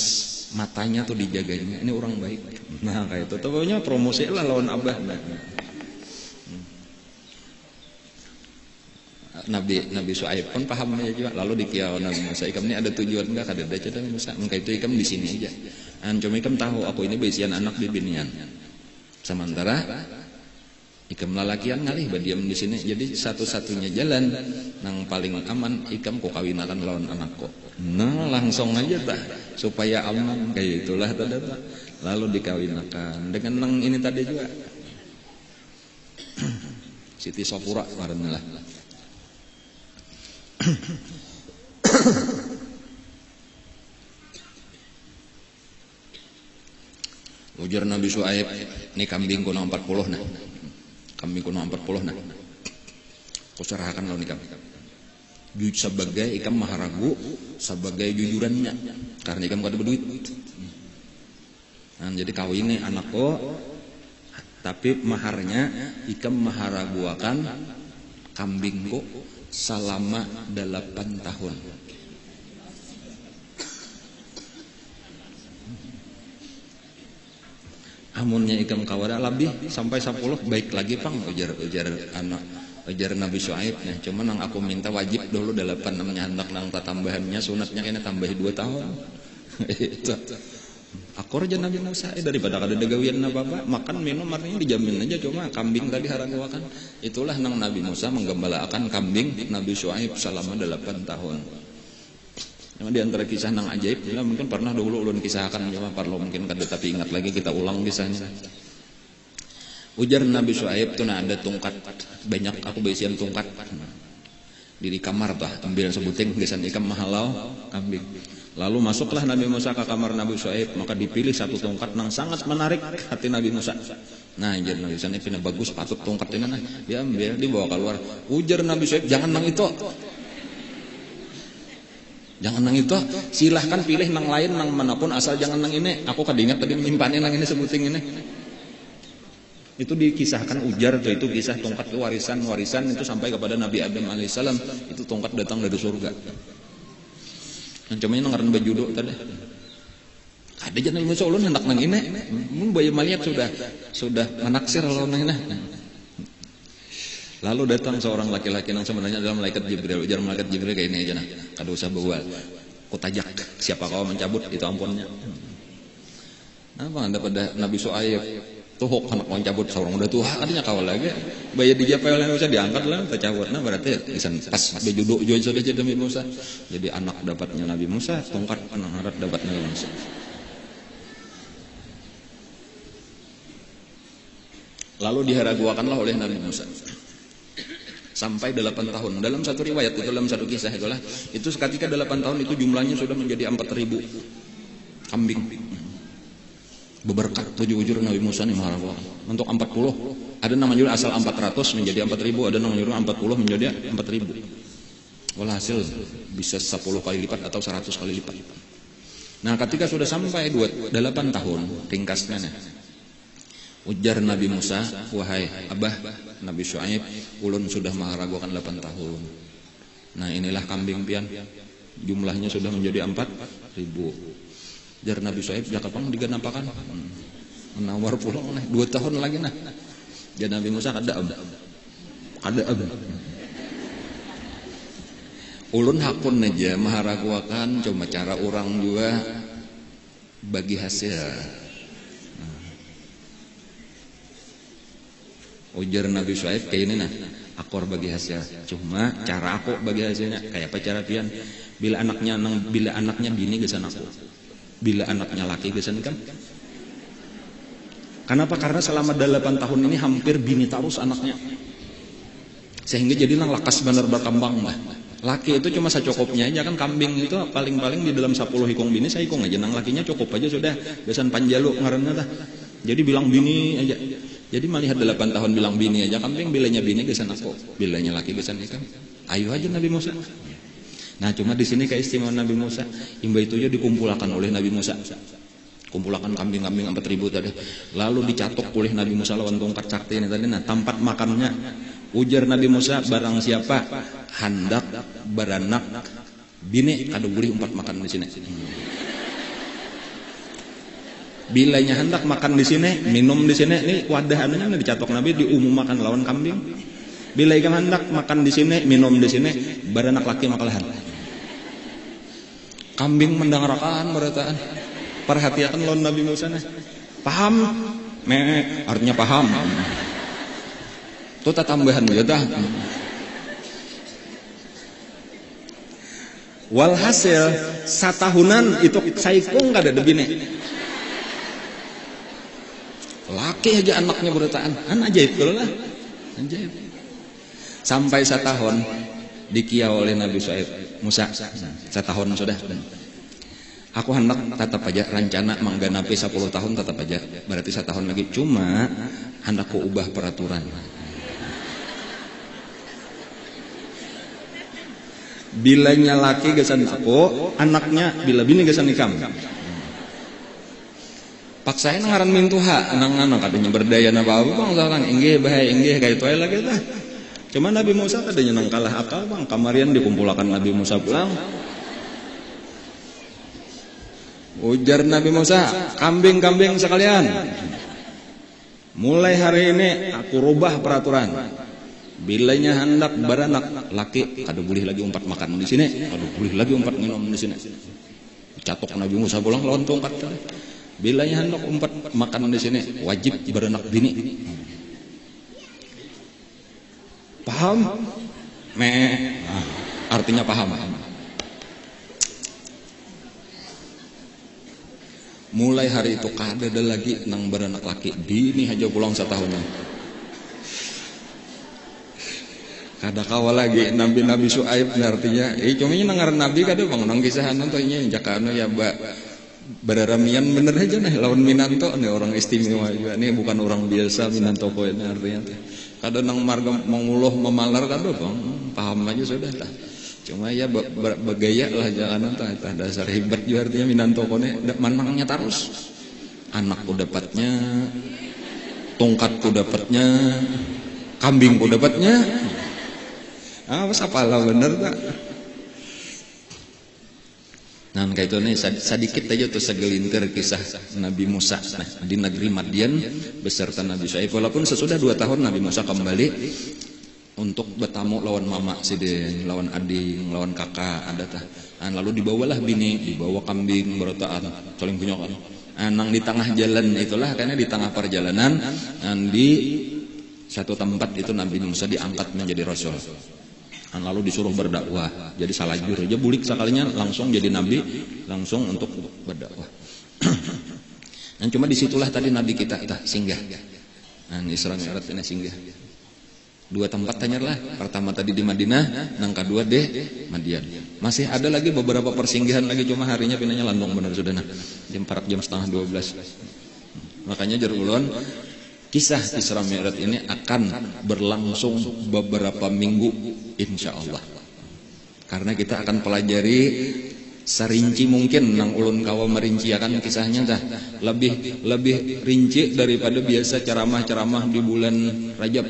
matanya tuh dijaganya. Ini orang baik. Nah kayak itu pokoknya promosi lah lawan Abah. Nabi Syuaib pun paham aja juga. Lalu dikiau Nabi Musa, ikam ini ada tujuan enggak? Kada ada cerita Nabi Musa. Mengka itu ikam di sini aja. Cuma ikam tahu aku ini besian anak bibinian. Sementara ikam lalakian ngalih badiam di sini. Jadi satu-satunya jalan nang paling aman ikam ku kawinakan lawan anakku. Nah langsung aja dah supaya aman kayak itulah tadi. Lalu dikawinakan dengan nang ini tadi juga. Siti Safura warna lah. Ujar Nabi Syuaib, ini kambing kuno 40 nah. Kambing kuno 40 nah. Ku serahkan lawan ikam. sebagai ikam maharagu sebagai jujurannya karena ikam kada berduit. Nah, jadi kawin anakku tapi maharnya ikam maharaguakan kambingku selama 8 tahun. Amunnya ikam kawada lebih sampai 10 baik lagi pang ujar Nabi Syuaib. Nah, cuman yang aku minta wajib dulu 8 namanya hendak nang tambahannya sunatnya kena tambahi 2 tahun. Itu. Aku aja Nabi Musa daripada kada ada gawian apa-apa, makan minum artinya dijamin aja, cuma kambing tadi haraguakan. Itulah nang Nabi Musa menggembalakan kambing Nabi Syuaib selama 8 tahun. Cuma di antara kisah nang ajaib, ya mungkin pernah dulu ulun kisahkan, cuma perlu mungkin kada tapi ingat lagi kita ulang kisahnya. Ujar Nabi Syuaib tuh ada tungkat banyak, aku besian tungkat di kamar tuh ambil sebuting gesan ikam mahalau kambing. Lalu masuklah Nabi Musa ke kamar Nabi Syuaib, maka dipilih satu tongkat yang sangat menarik hati Nabi Musa. Nah, jadi Nabi Musa ini pindah bagus, patut tongkat ini nah, diambil, dibawa keluar. Ujar Nabi Syuaib, jangan nang itu. Jangan nang itu, silahkan pilih nang lain, nang manapun asal jangan nang ini. Aku kadingat tadi menyimpannya nang ini sebuting ini. Itu dikisahkan ujar tuh, itu kisah tongkat warisan itu sampai kepada Nabi Adam alaihissalam. Itu tongkat datang dari surga. Cuma ini ngaran baju tadi. Ada jangan Musa ulun hendak nang ini. Mun bayi maliat sudah menaksir lawan nang ini. Lalu datang seorang laki-laki yang sebenarnya adalah malaikat Jibril. Ujar malaikat Jibril kayak ini aja nah. Kada usah bawa. Ku tajak siapa kau mencabut itu ampunnya. Apa anda pada Nabi Syuaib tuhuk anak mencabut seorang udah tua katanya kawal lagi. Bayar dijapel yang bisa diangkat lah tercabut. Nah berarti pas bejuduk jual sudah jadi Nabi Musa. Jadi anak dapatnya Nabi Musa, tongkat anak dapat Nabi Musa. Lalu diharaguakanlah oleh Nabi Musa sampai 8 tahun. Dalam satu riwayat itu, dalam satu kisah itulah, itu ketika 8 tahun itu jumlahnya sudah menjadi 4.000 kambing. Beberkat tujuh ujur Nabi Musa nih maharaguakan. Untuk 40 ada nama juga asal 400 menjadi 4.000, ada nama juga 40 menjadi 4.000. Walhasil bisa 10 kali lipat atau 100 kali lipat. Nah, ketika sudah sampai 8 tahun ringkasnya nih. Ujar Nabi Musa, wahai abah Nabi Syuaib, ulun sudah maharaguakan 8 tahun. Nah, inilah kambing pian. Jumlahnya sudah menjadi 4.000. Jar Nabi Syuaib jakapang diganapakan. Menawar pulang nih 2 tahun lagi nah. Jar Nabi Musa kada ab. Ulun hakun aja maharaguakan, cuma cara orang juga bagi hasil. Ujar Nabi Syuaib kayak ini nah, akor bagi hasil. Cuma cara aku bagi hasilnya kayak apa cara pian? Bila anaknya bini gesan aku. Bila anaknya laki gesan kan? Kenapa? Karena selama 8 tahun ini hampir bini terus anaknya. Sehingga jadi nang lakas benar berkembang lah. Laki itu cuma secukupnya aja kan, kambing itu paling-paling di dalam 10 hikung bini saya hikung aja, nang lakinya cukup aja sudah. Besan panjalu ngaranna tah. Jadi bilang bini aja. Jadi melihat 8 tahun bilang bini aja kambing, bilanya bini gesan aku, bilanya laki gesan ikan. Ayo aja Nabi Musa. Nah, cuma di sini keistimewaan Nabi Musa, imba itu aja dikumpulkan oleh Nabi Musa. Kumpulkan kambing-kambing 4.000 tadi. Lalu dicatok oleh Nabi Musa lawan tongkat sakti ini tadi. Nah, tempat makannya ujar Nabi Musa, barang siapa hendak beranak bini kada boleh umpat makan di sini. Bilanya hendak makan di sini, minum di sini, ini wadah anunya dicatok Nabi diumumkan lawan kambing. Bila ikan hendak makan di sini, minum di sini, beranak laki makalahan. Kambing mendengarkan berataan. Perhatikan lawan Nabi Musa nih. Paham? Artinya paham. Itu tambahan ya dah. Walhasil satahunan itu saikung kada ada bini. Laki aja anaknya berataan, ajaib kalau lah, ajaib. Sampai 1 tahun dikiau oleh Nabi Syuaib, Musa, 1 tahun sudah. Aku hendak tetap aja rencana mengganapi 10 tahun tetap aja, berarti 1 tahun lagi. Cuma hendak ku ubah peraturan. Bilanya laki gesan apo, anaknya bila bini gesan ikam. Paksain ngaran mintuha anak-anak katanya berdaya apa bang sekarang inggih bahaya inggih kayak itu lagi tah. Cuma Nabi Musa tadinya nang kalah akal bang, kamarian dikumpulkan Nabi Musa pulang. Ujar Nabi Musa, kambing-kambing sekalian, mulai hari ini aku rubah peraturan. Bilanya hendak beranak laki, kada boleh lagi umpat makan di sini, kada boleh lagi umpat minum di sini. Catok Nabi Musa pulang lawan tongkat. Bilanya hendak umpat makan di sini, wajib beranak bini. Paham? Artinya paham. Mulai hari itu kada ada lagi nang beranak laki, bini aja pulang setahunan. Kada kawal lagi nabi Syuaib artinya. Cuma ini nangaran nabi kada bang nang kisahan nontonnya jakano ya beraramian bener aja nih lawan Minanto nih orang istimewa juga nih bukan orang biasa Minanto ini artinya. Kada nang marga menguloh memalar kada bang paham aja sudah lah. Cuma ya bergaya lah jangan entah dasar hebat juga artinya Minanto ini manangnya terus. Anakku dapatnya, tongkatku dapatnya, kambingku dapatnya. Pas apalah bener tak? Nah kayak itu nih sedikit aja tuh segelintir kisah Nabi Musa di negeri Madian beserta Nabi Syuaib. Walaupun sesudah 2 tahun Nabi Musa kembali untuk bertamu lawan mama sidin, lawan ading, lawan kakak ada tah. Lalu dibawalah bini, dibawa kambing berotaan, saling punya kan. Nang di tengah jalan itulah karena di tengah perjalanan di satu tempat itu Nabi Musa diangkat menjadi rasul. Lalu disuruh berdakwah, jadi salah jujur aja bulik sekalinya langsung jadi nabi, langsung untuk berdakwah. Dan cuma disitulah tadi nabi kita singgah. Isra Mi'raj ini singgah. 2 tempat tanyalah, pertama tadi di Madinah, yang kedua di Madian. Masih ada lagi beberapa persinggahan lagi, cuma harinya pinanya landung benar sudah nah. Jam 11:30. Makanya jarulun kisah Isra Mi'raj ini akan berlangsung beberapa minggu insya Allah. Karena kita akan pelajari serinci mungkin nang ulun kawa merinciakan kisahnya dah lebih rinci daripada biasa ceramah-ceramah di bulan Rajab.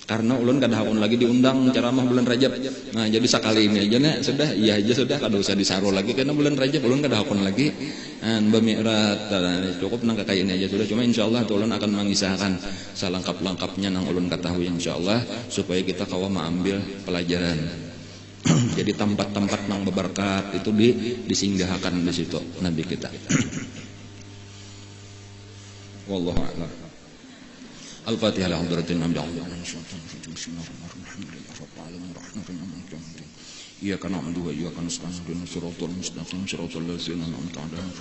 Karena ulun kada hakun lagi diundang ceramah bulan Rajab. Nah, jadi sekali ini aja nih sudah iya aja sudah kada usah disaru lagi karena bulan Rajab ulun kada hakun lagi. Mi'raj cukup nang kayak ini aja sudah. Cuma insyaallah ulun akan mengisahkan selengkap-lengkapnya nang ulun ketahui insyaallah supaya kita kawa mengambil pelajaran. Jadi tempat-tempat nang berberkat itu disinggahkan di situ nabi kita. Wallahu a'lam. Al-Fatihah ala hadratin Nabi Iyyaka na'budu wa iyyaka nasta'in ihdinas siratal mustaqim siratal ladzina an'amta 'alaihim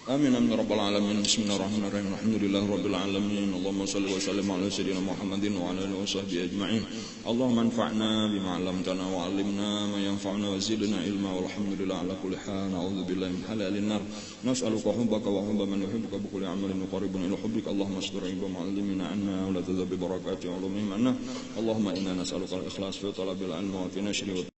Amin amin rabbal alamin. Bismillahirrahmanirrahim. Alhamdulillahi rabbil alamin. Allahumma shalli wa sallim ala sayyidina Muhammadin wa ala alihi wa sahbihi ajma'in. Allahumma anfa'na bima 'allamtana wa 'allimna ma yanfa'una wa zidna ilma walhamdulillah ala kulli hal. A'udzu billahi min halalin nar. Nas'aluka hubbaka wa hubba man yuhibbuka bi kulli 'amalin yuqarribuna ila hubbika. Allahumma astur 'ilma ma'allimina 'anna wa la tadhab bi barakati 'ulumina. Allahumma inna nas'aluka al-ikhlas fi talabil 'ilmi wa fi nashri